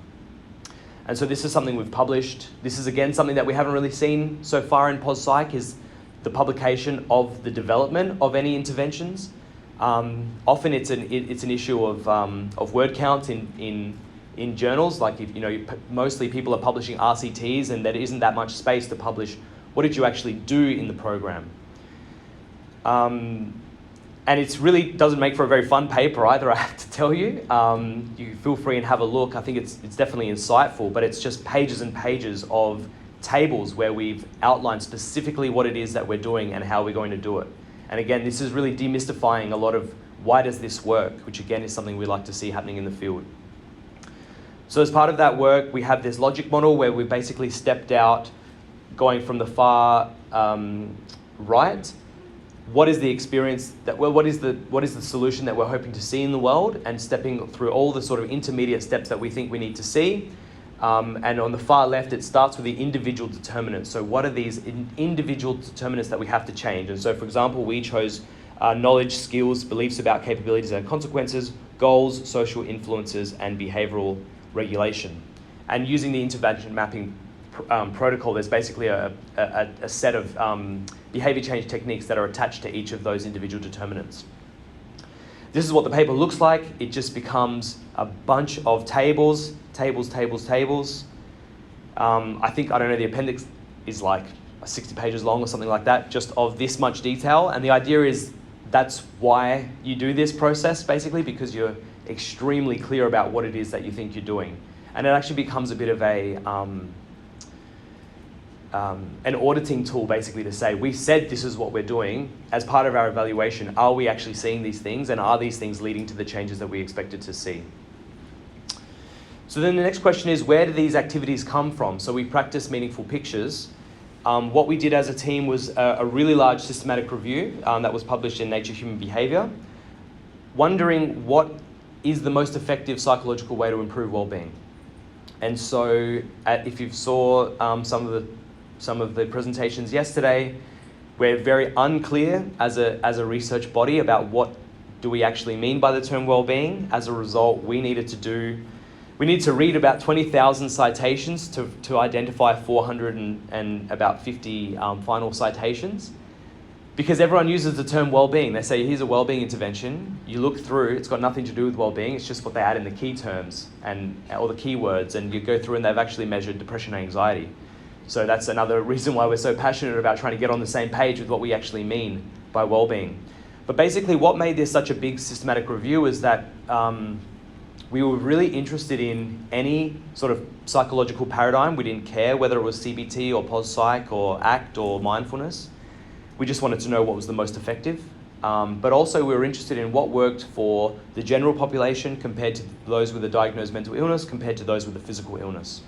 Speaker 1: And so this is something we've published. This is again something that we haven't really seen so far in pos psych, is the publication of the development of any interventions. Often it's an issue of word count in journals. Like mostly people are publishing RCTs, and there isn't that much space to publish what did you actually do in the program. And it really doesn't make for a very fun paper either, I have to tell you. You feel free and have a look. I think it's definitely insightful, but it's just pages and pages of tables where we've outlined specifically what it is that we're doing and how we're going to do it. And again, this is really demystifying a lot of why does this work, which again is something we like to see happening in the field. So as part of that work, we have this logic model where we basically stepped out, going from the far right. What is the experience that, well, what is the solution that we're hoping to see in the world, and stepping through all the sort of intermediate steps that we think we need to see. And on the far left, it starts with the individual determinants. So what are these individual determinants that we have to change? And so, for example, we chose knowledge, skills, beliefs about capabilities and consequences, goals, social influences, and behavioral regulation. And using the intervention mapping protocol, there's basically a set of behavior change techniques that are attached to each of those individual determinants. This is what the paper looks like. It just becomes a bunch of tables. I don't know, the appendix is like 60 pages long or something like that, just of this much detail. And the idea is that's why you do this process, basically, because you're extremely clear about what it is that you think you're doing. And it actually becomes a bit of an auditing tool, basically, to say, we said this is what we're doing. As part of our evaluation, are we actually seeing these things, and are these things leading to the changes that we expected to see? So then the next question is, where do these activities come from? So we practice meaningful pictures. What we did as a team was a really large systematic review that was published in Nature Human Behavior, wondering what is the most effective psychological way to improve well-being. And so if you saw some of the presentations yesterday, we're very unclear as a research body about what do we actually mean by the term well-being. As a result, we need to read about 20,000 citations to identify 450 final citations, because everyone uses the term well-being. They say, here's a well-being intervention. You look through, it's got nothing to do with well-being. It's just what they add in the key terms or the keywords, and you go through and they've actually measured depression and anxiety. So that's another reason why we're so passionate about trying to get on the same page with what we actually mean by well-being. But basically what made this such a big systematic review is that we were really interested in any sort of psychological paradigm. We didn't care whether it was CBT or pos psych or ACT or mindfulness. We just wanted to know what was the most effective. But also we were interested in what worked for the general population compared to those with a diagnosed mental illness compared to those with a physical illness.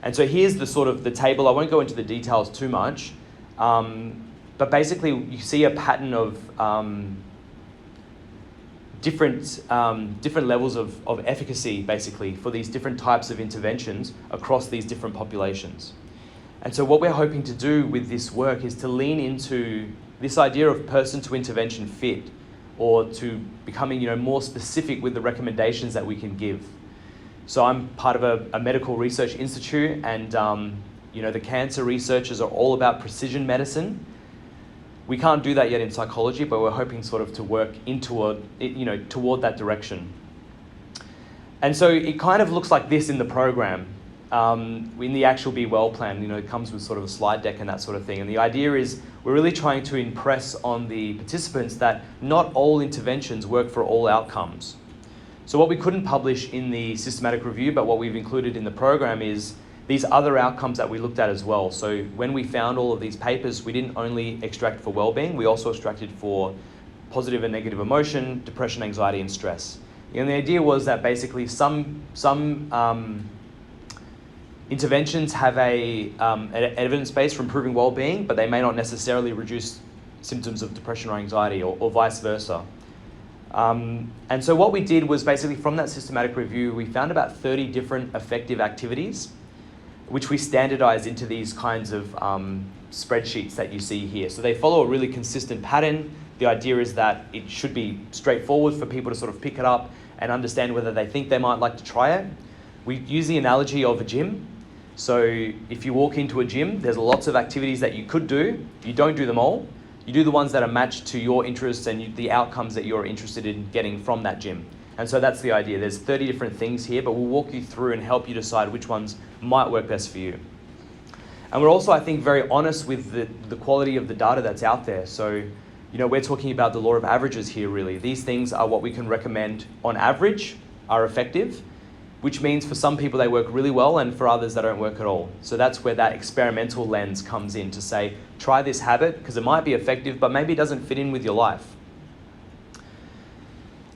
Speaker 1: And so here's the table. I won't go into the details too much, but basically you see a pattern of different levels of efficacy, basically, for these different types of interventions across these different populations. And so what we're hoping to do with this work is to lean into this idea of person to intervention fit, or to becoming more specific with the recommendations that we can give. So I'm part of a medical research institute, and the cancer researchers are all about precision medicine. We can't do that yet in psychology, but we're hoping sort of to work toward that direction. And so it kind of looks like this in the program, in the actual Be Well plan. It comes with sort of a slide deck and that sort of thing. And the idea is we're really trying to impress on the participants that not all interventions work for all outcomes. So what we couldn't publish in the systematic review, but what we've included in the program, is these other outcomes that we looked at as well. So when we found all of these papers, we didn't only extract for well-being, we also extracted for positive and negative emotion, depression, anxiety, and stress. And the idea was that basically some interventions have an evidence base for improving well-being, but they may not necessarily reduce symptoms of depression or anxiety, or vice versa. And so what we did was basically, from that systematic review, we found about 30 different effective activities, which we standardized into these kinds of spreadsheets that you see here. So they follow a really consistent pattern. The idea is that it should be straightforward for people to sort of pick it up and understand whether they think they might like to try it. We use the analogy of a gym. So if you walk into a gym, there's lots of activities that you could do. You don't do them all. You do the ones that are matched to your interests and the outcomes that you're interested in getting from that gym. And so that's the idea. There's 30 different things here, but we'll walk you through and help you decide which ones might work best for you. And we're also, I think, very honest with the quality of the data that's out there. So, we're talking about the law of averages here, really. These things are what we can recommend on average are effective, which means for some people they work really well and for others they don't work at all. So that's where that experimental lens comes in to say, try this habit because it might be effective, but maybe it doesn't fit in with your life.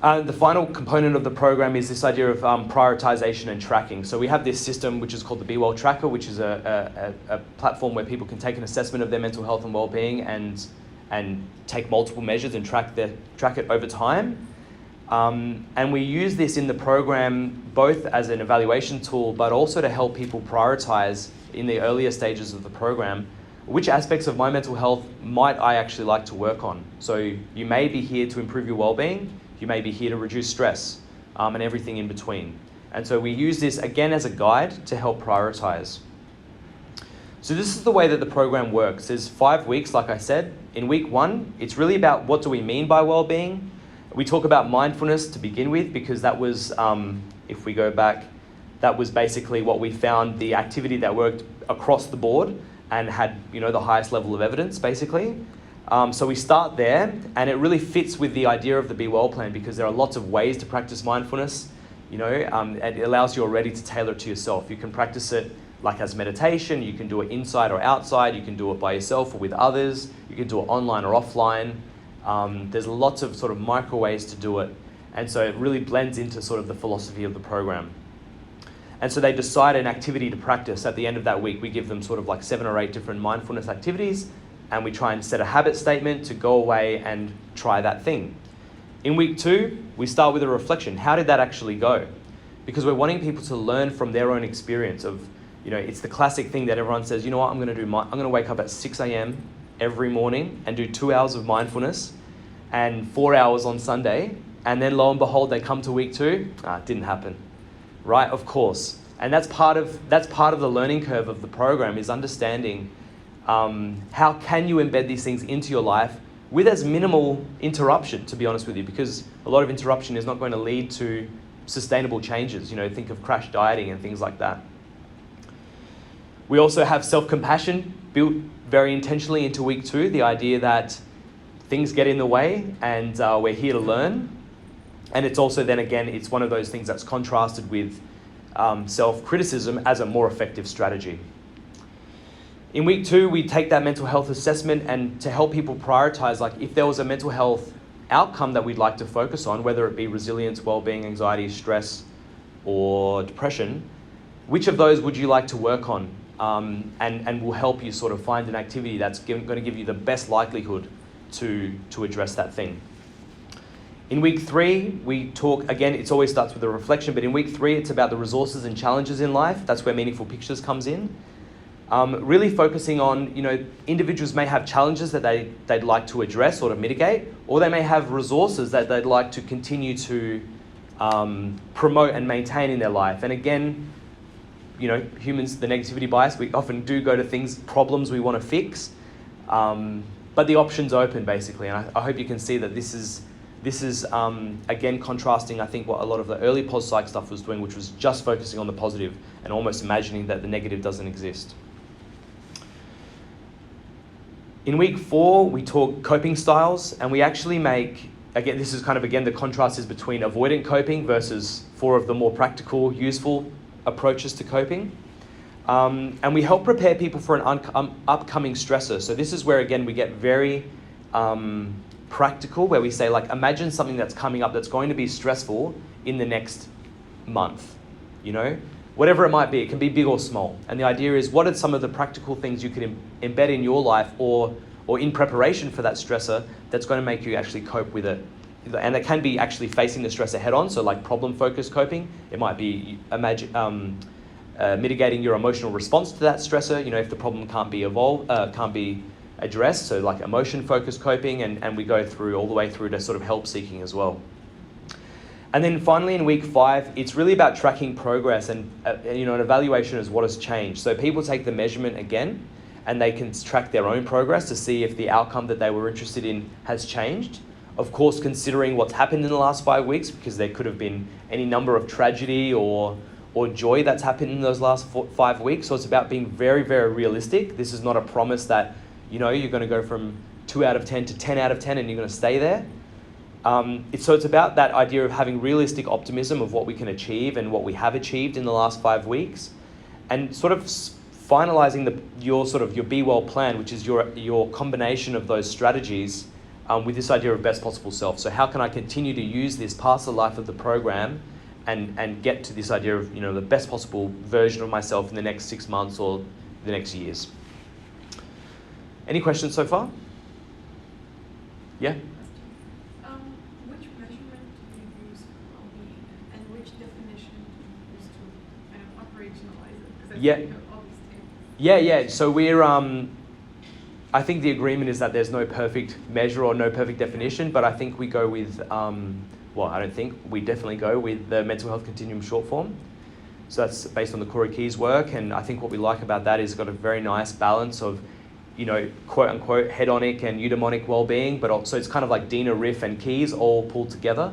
Speaker 1: The final component of the program is this idea of prioritization and tracking. So we have this system which is called the Be Well Tracker, which is a platform where people can take an assessment of their mental health and well-being and take multiple measures and track it over time. And we use this in the program both as an evaluation tool, but also to help people prioritize in the earlier stages of the program, which aspects of my mental health might I actually like to work on. So you may be here to improve your well-being, you may be here to reduce stress, and everything in between. And so we use this again as a guide to help prioritize. So this is the way that the program works. There's 5 weeks, like I said. In week 1, it's really about what do we mean by well-being. We talk about mindfulness to begin with because that was, if we go back, that was basically what we found, the activity that worked across the board and had the highest level of evidence, basically. So we start there, and it really fits with the idea of the Be Well plan because there are lots of ways to practice mindfulness. It allows you already to tailor it to yourself. You can practice it like as meditation, you can do it inside or outside, you can do it by yourself or with others, you can do it online or offline. There's lots of sort of micro ways to do it. And so it really blends into sort of the philosophy of the program. And so they decide an activity to practice at the end of that week. We give them sort of like 7 or 8 different mindfulness activities, and we try and set a habit statement to go away and try that thing. In week 2, we start with a reflection. How did that actually go? Because we're wanting people to learn from their own experience of, it's the classic thing that everyone says, I'm going to wake up at 6 a.m. every morning and do 2 hours of mindfulness and 4 hours on Sunday. And then lo and behold, they come to week 2. It didn't happen, right? Of course. And that's part of the learning curve of the program is understanding how can you embed these things into your life with as minimal interruption, to be honest with you, because a lot of interruption is not going to lead to sustainable changes. Think of crash dieting and things like that. We also have self-compassion built very intentionally into week 2, the idea that things get in the way and we're here to learn. And it's also then again, it's one of those things that's contrasted with self-criticism as a more effective strategy. In week 2, we take that mental health assessment and to help people prioritize, like if there was a mental health outcome that we'd like to focus on, whether it be resilience, well-being, anxiety, stress, or depression, which of those would you like to work on? And will help you sort of find an activity that's going to give you the best likelihood to address that thing. In week 3, we talk, again, it always starts with a reflection, but in week 3, it's about the resources and challenges in life. That's where Meaningful Pictures comes in. Really focusing on, individuals may have challenges that they'd like to address or to mitigate, or they may have resources that they'd like to continue to promote and maintain in their life. And again, humans, the negativity bias, we often do go to problems we want to fix, but the option's open basically. And I hope you can see that this is again contrasting, I think, what a lot of the early pos-psych stuff was doing, which was just focusing on the positive and almost imagining that the negative doesn't exist. In week 4, we talk coping styles, and we actually make, again, this is kind of, again, the contrast is between avoidant coping versus 4 of the more practical, useful approaches to coping. And we help prepare people for an upcoming stressor. So this is where, again, we get very practical, where we say, like, imagine something that's coming up that's going to be stressful in the next month, whatever it might be. It can be big or small. And the idea is, what are some of the practical things you could embed in your life or in preparation for that stressor that's going to make you actually cope with it? And it can be actually facing the stressor head on. So like problem-focused coping. It might be mitigating your emotional response to that stressor. If the problem can't be addressed. So like emotion-focused coping, and we go through all the way through to sort of help seeking as well. And then finally in week 5, it's really about tracking progress and an evaluation is what has changed. So people take the measurement again and they can track their own progress to see if the outcome that they were interested in has changed. Of course, considering what's happened in the last 5 weeks, because there could have been any number of tragedy or joy that's happened in those last 5 weeks. So it's about being very, very realistic. This is not a promise that, you're going to go from 2 out of 10 to 10 out of 10 and you're going to stay there. So it's about that idea of having realistic optimism of what we can achieve and what we have achieved in the last 5 weeks, and sort of finalizing your Be Well plan, which is your combination of those strategies with this idea of best possible self. So how can I continue to use this past the life of the program and get to this idea of the best possible version of myself in the next 6 months or the next years. Any questions so far? Yeah?
Speaker 2: Which measurement do you use for well-being, and which definition do you use to kind of operationalize it? Because I
Speaker 1: Yeah.
Speaker 2: think you have all these tables.
Speaker 1: Yeah. So we're, I think the agreement is that there's no perfect measure or no perfect definition, but I think we go with, we definitely go with the mental health continuum short form. So that's based on the Corey Key's work, and I think what we like about that is it's got a very nice balance of, quote unquote hedonic and eudaimonic well-being, but also it's kind of like Dina, Riff and Keys all pulled together.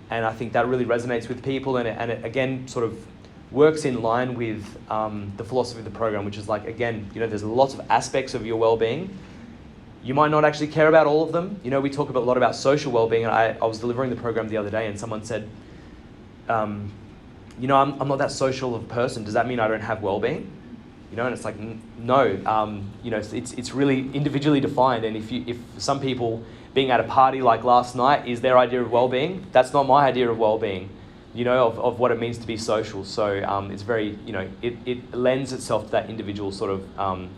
Speaker 1: And I think that really resonates with people, and it again sort of works in line with the philosophy of the program, which is like, again, there's lots of aspects of your well-being. You might not actually care about all of them. We talk a lot about social well-being, and I was delivering the program the other day and someone said, I'm not that social of a person. Does that mean I don't have well-being? And it's like, no, it's really individually defined. And if some people being at a party like last night is their idea of well-being, that's not my idea of well-being, of what it means to be social. So it's very, it lends itself to that individual sort of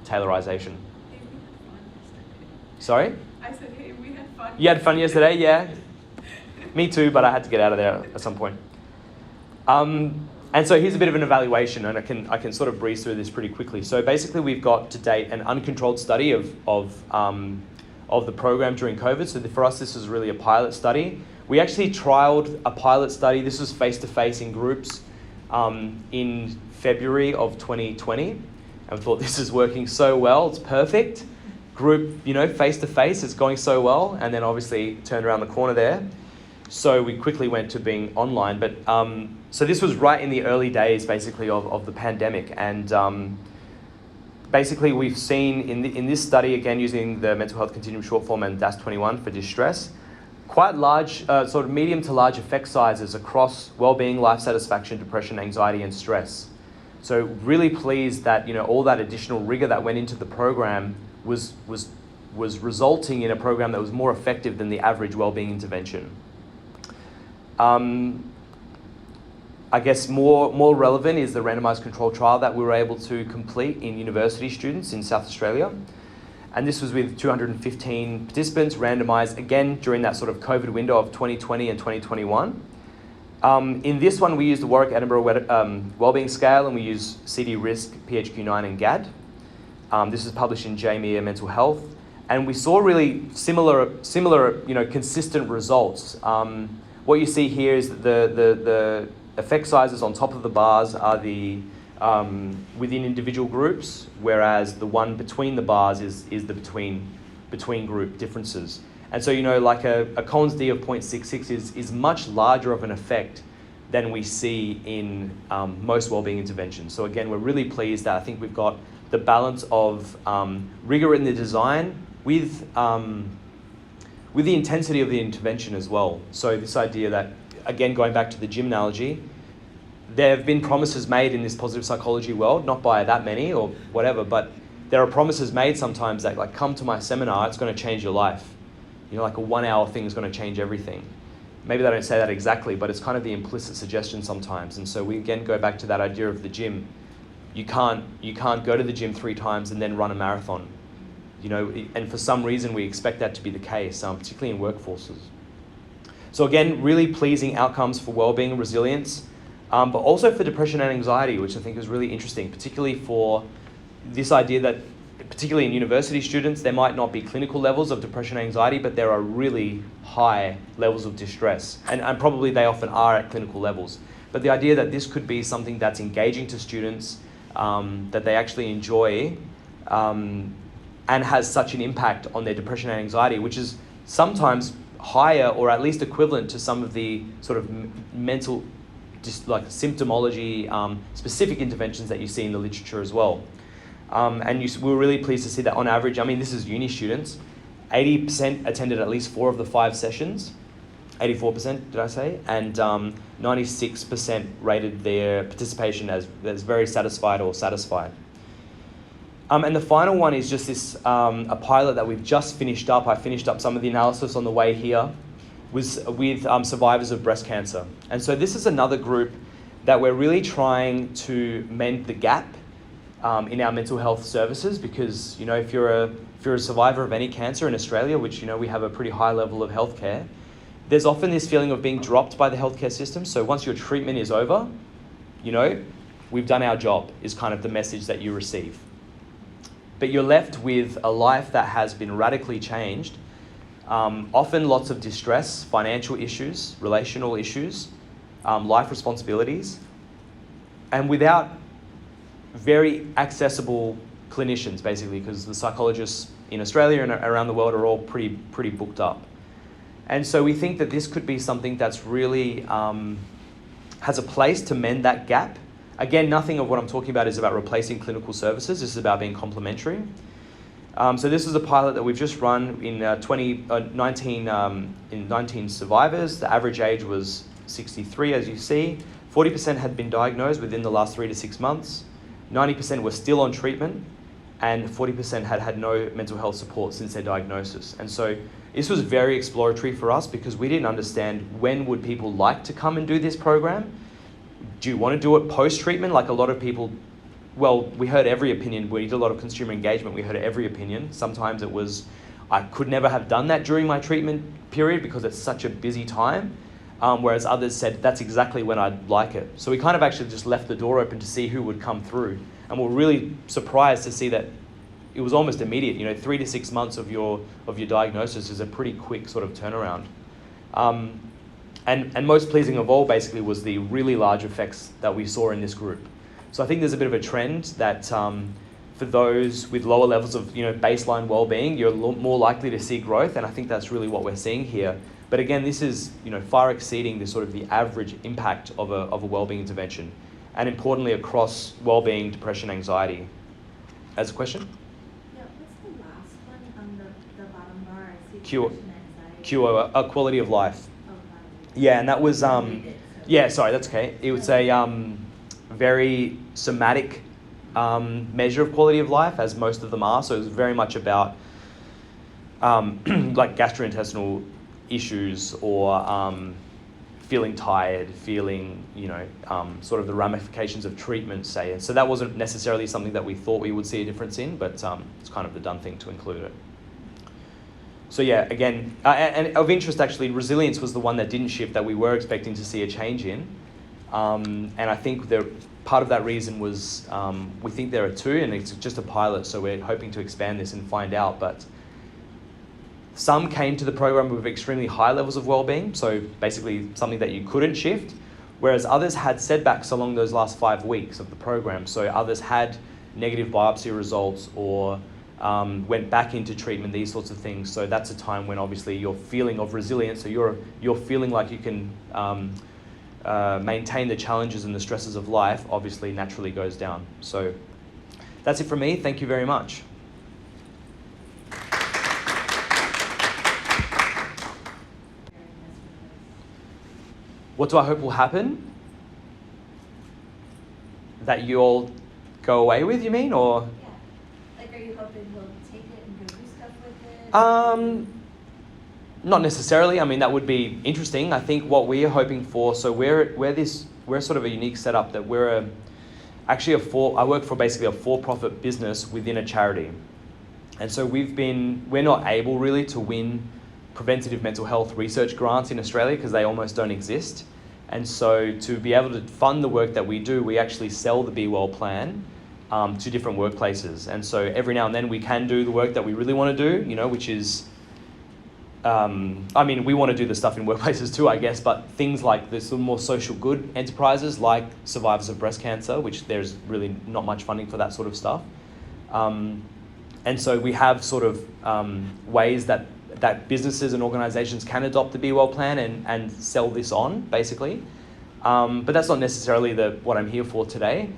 Speaker 1: tailorization.
Speaker 2: Hey, we had fun yesterday.
Speaker 1: Sorry?
Speaker 2: I said, hey, we had fun.
Speaker 1: You had fun yesterday? Yeah. Me too, but I had to get out of there at some point. And so here's a bit of an evaluation, and I can sort of breeze through this pretty quickly. So basically, we've got to date an uncontrolled study of the program during COVID. So for us, this was really a pilot study. We actually trialed a pilot study. This was face-to-face in groups in February of 2020, and we thought this is working so well. It's perfect. Group, face-to-face, it's going so well, and then obviously turned around the corner there. So we quickly went to being online, but so this was right in the early days, basically, of the pandemic, and basically we've seen in this study, again using the mental health continuum short form and DAS-21 for distress, quite large, sort of medium to large effect sizes across well-being, life satisfaction, depression, anxiety, and stress. So really pleased that all that additional rigor that went into the program was resulting in a program that was more effective than the average well-being intervention. I guess more relevant is the randomized control trial that we were able to complete in university students in South Australia. And this was with 215 participants randomized, again, during that sort of COVID window of 2020 and 2021. In this one, we used the Warwick Edinburgh Wellbeing Scale, and we use CD RISC, PHQ-9, and GAD. This is published in JMEA Mental Health. And we saw really similar, consistent results. What you see here is that the effect sizes on top of the bars are the within individual groups, whereas the one between the bars is the between group differences. And so, like a Collins D of 0.66 is much larger of an effect than we see in most wellbeing interventions. So again, we're really pleased that I think we've got the balance of rigor in the design with the intensity of the intervention as well. So this idea that, again, going back to the gym analogy, there have been promises made in this positive psychology world, not by that many or whatever, but there are promises made sometimes that, like, come to my seminar, it's going to change your life. Like a 1 hour thing is going to change everything. Maybe they don't say that exactly, but it's kind of the implicit suggestion sometimes. And so we again go back to that idea of the gym. You can't go to the gym 3 times and then run a marathon. And for some reason we expect that to be the case, particularly in workforces. So again, really pleasing outcomes for wellbeing and resilience, but also for depression and anxiety, which I think is really interesting, particularly for this idea that particularly in university students, there might not be clinical levels of depression and anxiety, but there are really high levels of distress. And probably they often are at clinical levels. But the idea that this could be something that's engaging to students, that they actually enjoy, and has such an impact on their depression and anxiety, which is sometimes higher or at least equivalent to some of the sort of mental, just like symptomology, specific interventions that you see in the literature as well. And we were really pleased to see that on average, I mean, this is uni students, 80% attended at least 4 of the 5 sessions, 84% did I say, and 96% rated their participation as very satisfied or satisfied. And the final one is just this, a pilot that we've just finished up. I finished up some of the analysis on the way here, was with survivors of breast cancer. And so this is another group that we're really trying to mend the gap in our mental health services, because, you know, if you're a survivor of any cancer in Australia, which, you know, we have a pretty high level of healthcare, there's often this feeling of being dropped by the healthcare system. So once your treatment is over, you know, we've done our job, is kind of the message that you receive. But you're left with a life that has been radically changed, often lots of distress, financial issues, relational issues, life responsibilities, and without very accessible clinicians, basically, because the psychologists in Australia and around the world are all pretty booked up. And so we think that this could be something that's really has a place to mend that gap. Again, nothing of what I'm talking about is about replacing clinical services. This is about being complementary. So this is a pilot that we've just run in 19 survivors. The average age was 63, as you see. 40% had been diagnosed within the last 3 to 6 months. 90% were still on treatment, and 40% had had no mental health support since their diagnosis. And so this was very exploratory for us, because we didn't understand when would people like to come and do this program. Do you want to do it post-treatment? Like a lot of people, well, we heard every opinion. We did a lot of consumer engagement. We heard every opinion. Sometimes it was, I could never have done that during my treatment period because it's such a busy time. Whereas others said, that's exactly when I'd like it. So we kind of actually just left the door open to see who would come through. And we're really surprised to see that it was almost immediate. You know, 3 to 6 months of your diagnosis is a pretty quick sort of turnaround. And most pleasing of all, basically, was the really large effects that we saw in this group. So I think there's a bit of a trend that for those with lower levels of, you know, baseline well-being, you're more likely to see growth, and I think that's really what we're seeing here. But again, this is, you know, far exceeding the sort of the average impact of a well-being intervention, and importantly across well-being, depression, anxiety. As a question?
Speaker 4: Yeah, what's the last one on the bottom bar? I see
Speaker 1: Q-
Speaker 4: depression, anxiety.
Speaker 1: a quality of life.
Speaker 4: Oh, wow.
Speaker 1: Yeah, and that was,
Speaker 4: Read it, so-
Speaker 1: yeah, sorry, that's okay. It was a very somatic measure of quality of life, as most of them are. So it was very much about like gastrointestinal issues, or feeling tired, feeling, you know, sort of the ramifications of treatment, say. And so that wasn't necessarily something that we thought we would see a difference in, but it's kind of the done thing to include it. So yeah, again, and of interest actually, resilience was the one that didn't shift, that we were expecting to see a change in. And I think part of that reason was, we think there are 2, and it's just a pilot, so we're hoping to expand this and find out. But some came to the program with extremely high levels of well-being, so basically something that you couldn't shift, whereas others had setbacks along those last 5 weeks of the program. So others had negative biopsy results, or went back into treatment, these sorts of things. So that's a time when obviously your feeling of resilience, so you're feeling like you can maintain the challenges and the stresses of life, obviously naturally goes down. So that's it from me. Thank you very much. What do I hope will happen? That you all go away with, you mean, or?
Speaker 4: Yeah. Like, are you hoping he'll take it and go do stuff with it?
Speaker 1: Not necessarily. I mean, that would be interesting. I think what we're hoping for, so we're sort of a unique setup, that we're I work for basically a for-profit business within a charity. And so we're not able really to win preventative mental health research grants in Australia, because they almost don't exist. And so to be able to fund the work that we do, we actually sell the Be Well plan to different workplaces. And so every now and then we can do the work that we really want to do, which is, we want to do the stuff in workplaces too, I guess, but things like the more social good enterprises like survivors of breast cancer, which there's really not much funding for that sort of stuff. And so we have sort of ways that businesses and organizations can adopt the Be Well plan and sell this on, basically. But that's not necessarily what I'm here for today.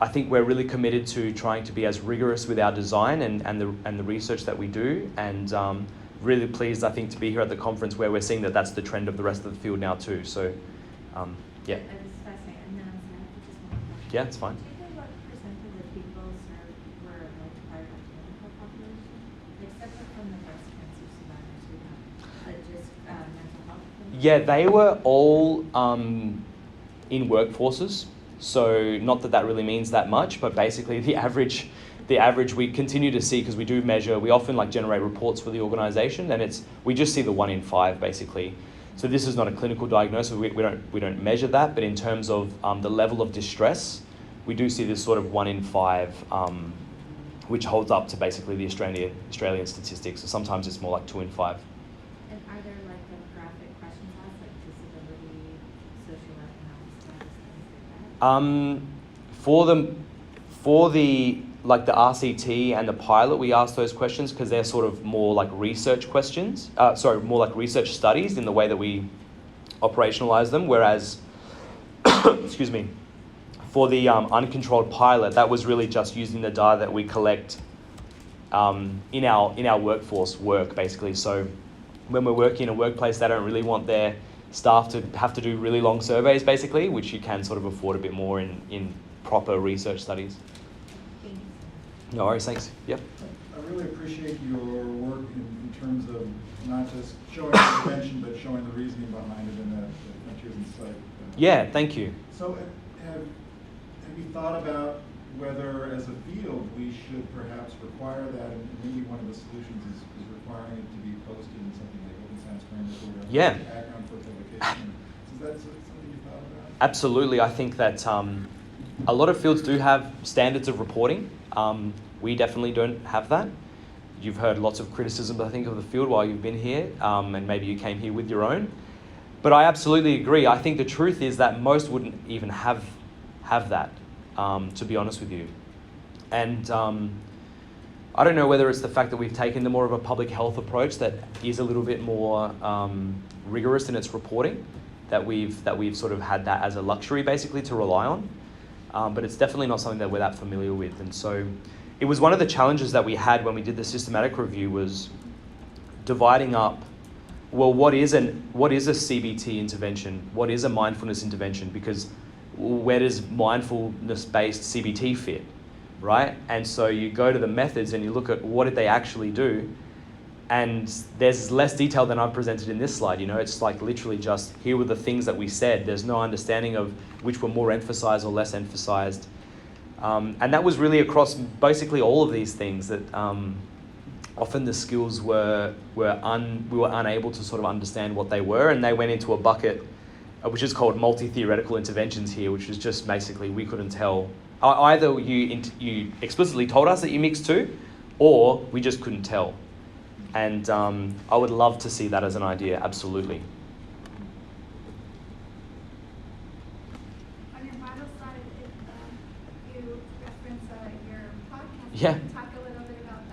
Speaker 1: I think we're really committed to trying to be as rigorous with our design and the research that we do, and really pleased, I think, to be here at the conference where we're seeing that that's the trend of the rest of the field now too. So, yeah.
Speaker 4: That is fascinating. And then I just one question.
Speaker 1: Yeah, it's fine.
Speaker 4: Do you know what percent of the people served were like part of the clinical population? Like separate from the breast cancer survivors we have, but just mental health clinics?
Speaker 1: Yeah, they were all in workforces. So not that really means that much, but basically the average we continue to see, because we do measure, we often generate reports for the organization, and we just see the 1 in 5 basically. So this is not a clinical diagnosis, we don't measure that, but in terms of the level of distress, we do see this sort of 1 in 5, which holds up to basically the Australian statistics. So sometimes it's more like 2 in 5.
Speaker 4: And are there like demographic questions asked, like disability, socioeconomic status, things like that?
Speaker 1: For the RCT and the pilot, we ask those questions because they're sort of more like research questions. More like research studies in the way that we operationalize them. Whereas, excuse me, for the uncontrolled pilot, that was really just using the data that we collect in our workforce work, basically. So when we're working in a workplace, they don't really want their staff to have to do really long surveys, basically, which you can sort of afford a bit more in proper research studies.
Speaker 4: Thank you.
Speaker 1: No worries, thanks. Yep.
Speaker 5: I really appreciate your work in terms of not just showing the intervention, but showing the reasoning behind it and the frontiers in sight.
Speaker 1: Yeah, thank you.
Speaker 5: So have you thought about whether, as a field, we should perhaps require that, and maybe one of the solutions is requiring it to be posted in something like Open Science Framework or
Speaker 1: Yeah.
Speaker 5: background for publication. Is that something you thought about?
Speaker 1: Absolutely. I think that a lot of fields do have standards of reporting. We definitely don't have that. You've heard lots of criticisms, I think, of the field while you've been here, and maybe you came here with your own. But I absolutely agree. I think the truth is that most wouldn't even have that, to be honest with you. And I don't know whether it's the fact that we've taken the more of a public health approach that is a little bit more rigorous in its reporting, that we've sort of had that as a luxury basically to rely on. But it's definitely not something that we're that familiar with. And so it was one of the challenges that we had when we did the systematic review, was dividing up, well, what is a CBT intervention? What is a mindfulness intervention? Because where does mindfulness-based CBT fit, right? And so you go to the methods and you look at what did they actually do, and there's less detail than I've presented in this slide. It's like literally just, here were the things that we said. There's no understanding of which were more emphasized or less emphasized. And that was really across basically all of these things, that often the skills we were unable to sort of understand what they were, and they went into a bucket which is called multi-theoretical interventions here, which is just basically we couldn't tell. Either you explicitly told us that you mixed two, or we just couldn't tell. And I would love to see that as an idea, absolutely.
Speaker 2: On your final slide, you reference your podcast.
Speaker 1: Yeah.
Speaker 2: Can you talk a little bit about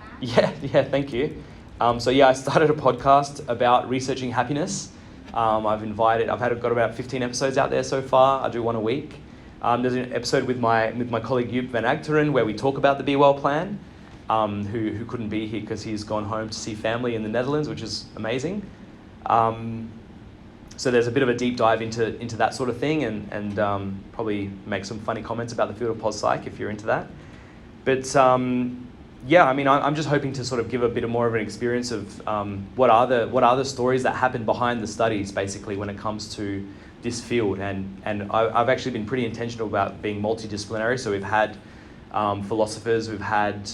Speaker 2: that?
Speaker 1: Yeah, thank you. I started a podcast about researching happiness. I've got about 15 episodes out there so far. I do one a week. There's an episode with my colleague Joep van Achteren where we talk about the Be Well plan, who couldn't be here because he's gone home to see family in the Netherlands, which is amazing. So there's a bit of a deep dive into that sort of thing, and probably make some funny comments about the field of pos psych if you're into that. But I'm just hoping to sort of give a bit more of an experience of what are the stories that happen behind the studies, basically, when it comes to this field. And I've actually been pretty intentional about being multidisciplinary. So we've had philosophers, we've had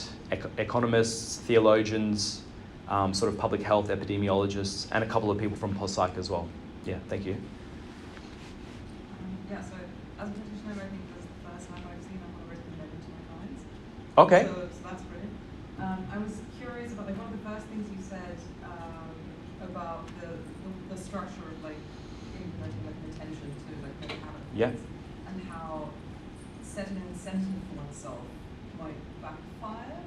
Speaker 1: economists, theologians, sort of public health epidemiologists, and a couple of people from pos psych as well. Yeah, thank you.
Speaker 6: So as a practitioner, I think that's
Speaker 2: first app I've seen. I want to recommend it to my clients.
Speaker 1: Okay.
Speaker 2: So that's brilliant. I was curious about, like, one of the first things you said about the structure of, like, implementing, like, an attention to, like, maybe habit.
Speaker 1: Yeah.
Speaker 2: And how setting an incentive for oneself might backfire,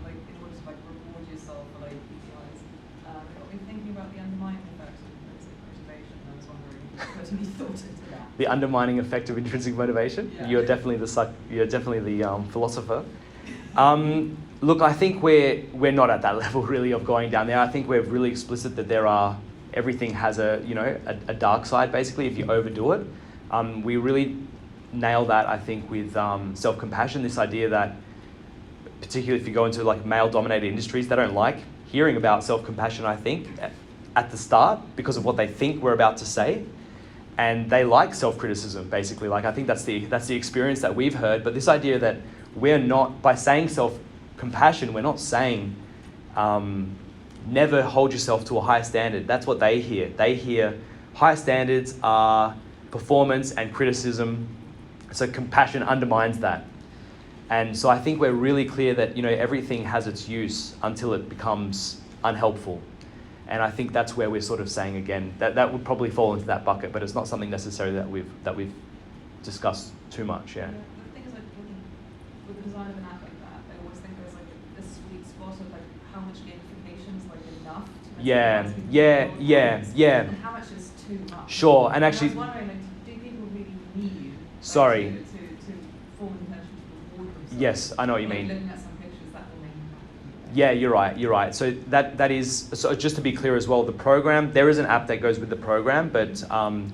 Speaker 2: like, in order to, like, reward yourself for, like, KPIs. It got me thinking about the undermining effect of intrinsic motivation. I was wondering if you put any thought into that.
Speaker 1: The undermining effect of intrinsic motivation.
Speaker 2: Yeah.
Speaker 1: You're definitely the philosopher. Look, I think we're not at that level really of going down there. I think we're really explicit that everything has a dark side basically if you overdo it. We really nail that, I think, with self-compassion. This idea that, particularly if you go into like male-dominated industries, they don't like hearing about self-compassion, I think, at the start because of what they think we're about to say. And they like self-criticism, basically. Like, I think that's the experience that we've heard. But this idea that we're not, by saying self-compassion, we're not saying never hold yourself to a higher standard. That's what they hear. They hear higher standards are performance and criticism. So compassion undermines that. And so I think we're really clear that, everything has its use until it becomes unhelpful. And I think that's where we're sort of saying again that would probably fall into that bucket, but it's not something necessarily that we've discussed too much. Yeah.
Speaker 2: The thing is, like, with the design of an app like that, I always think there's like a sweet spot of like how much gamification is like enough to
Speaker 1: Yeah.
Speaker 2: and how much is too much.
Speaker 1: Sure, and actually,
Speaker 2: I was wondering, like, do people really need
Speaker 1: Sorry.
Speaker 2: to form an intention to reward themselves?
Speaker 1: Yes, I know what you
Speaker 2: Like,
Speaker 1: mean.
Speaker 2: looking at some pictures that will make them happy.
Speaker 1: Yeah, you're right. So that is, so just to be clear as well, the program, there is an app that goes with the program, but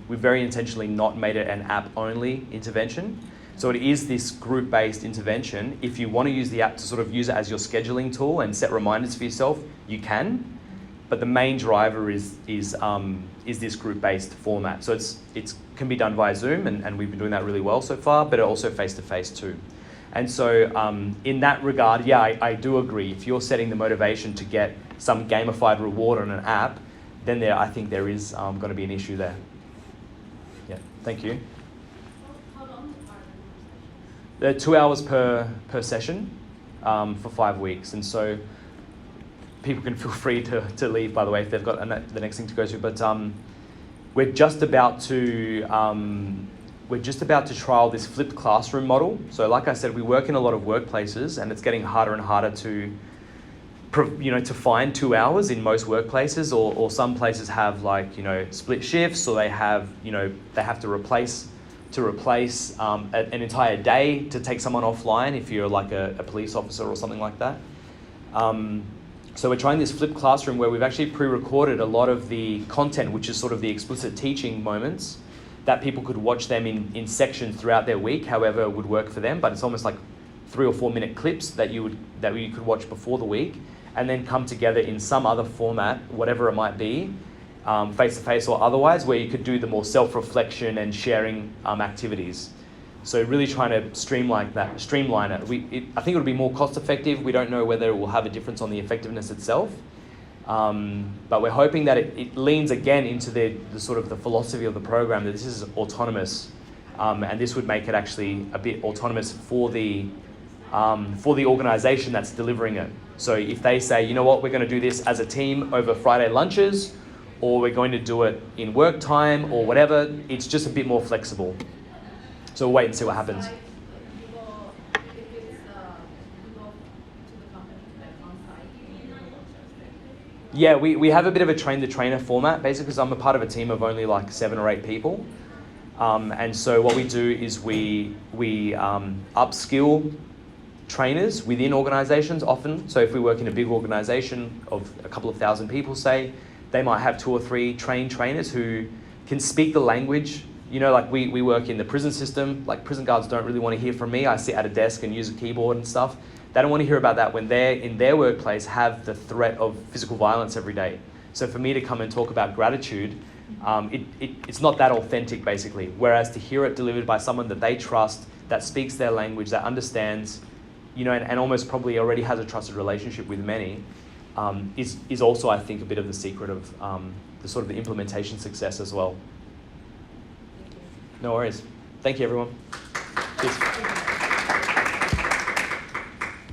Speaker 1: we've very intentionally not made it an app-only intervention. So it is this group-based intervention. If you want to use the app to sort of use it as your scheduling tool and set reminders for yourself, you can. But the main driver is this group-based format. So it can be done via Zoom, and we've been doing that really well so far, but also face-to-face too. And so in that regard, yeah, I do agree. If you're setting the motivation to get some gamified reward on an app, then I think there is going to be an issue there. Yeah, thank you.
Speaker 6: How long are
Speaker 1: They're 2 hours per session for 5 weeks. And so people can feel free to leave, by the way, if they've got the next thing to go to. But we're just about to trial this flipped classroom model. So like I said, we work in a lot of workplaces, and it's getting harder and harder to find 2 hours in most workplaces, or some places have split shifts, or they have to replace an entire day to take someone offline if you're like a police officer or something like that. So we're trying this flipped classroom where we've actually pre-recorded a lot of the content, which is sort of the explicit teaching moments, that people could watch them in sections throughout their week, however it would work for them. But it's almost like 3 or 4 minute clips that you could watch before the week, and then come together in some other format, whatever it might be, face-to-face or otherwise, where you could do the more self-reflection and sharing activities. So really trying to streamline it. I think it would be more cost-effective. We don't know whether it will have a difference on the effectiveness itself. But we're hoping that it leans again into the sort of the philosophy of the program, that this is autonomous, and this would make it actually a bit autonomous for the organization that's delivering it. So if they say, you know what, we're going to do this as a team over Friday lunches, or we're going to do it in work time or whatever, it's just a bit more flexible. So we'll wait and see what happens. Yeah, we have a bit of a train-the-trainer format, basically, because I'm a part of a team of only like 7 or 8 people. And so what we do is we upskill trainers within organizations often. So if we work in a big organization of a couple of thousand people, say, they might have 2 or 3 trained trainers who can speak the language. Like we work in the prison system. Like, prison guards don't really want to hear from me. I sit at a desk and use a keyboard and stuff. They don't want to hear about that when they're in their workplace, have the threat of physical violence every day. So for me to come and talk about gratitude, it's not that authentic, basically. Whereas to hear it delivered by someone that they trust, that speaks their language, that understands, and almost probably already has a trusted relationship with many, is also, I think, a bit of the secret of the sort of the implementation success as well. No worries. Thank you, everyone. Cheers.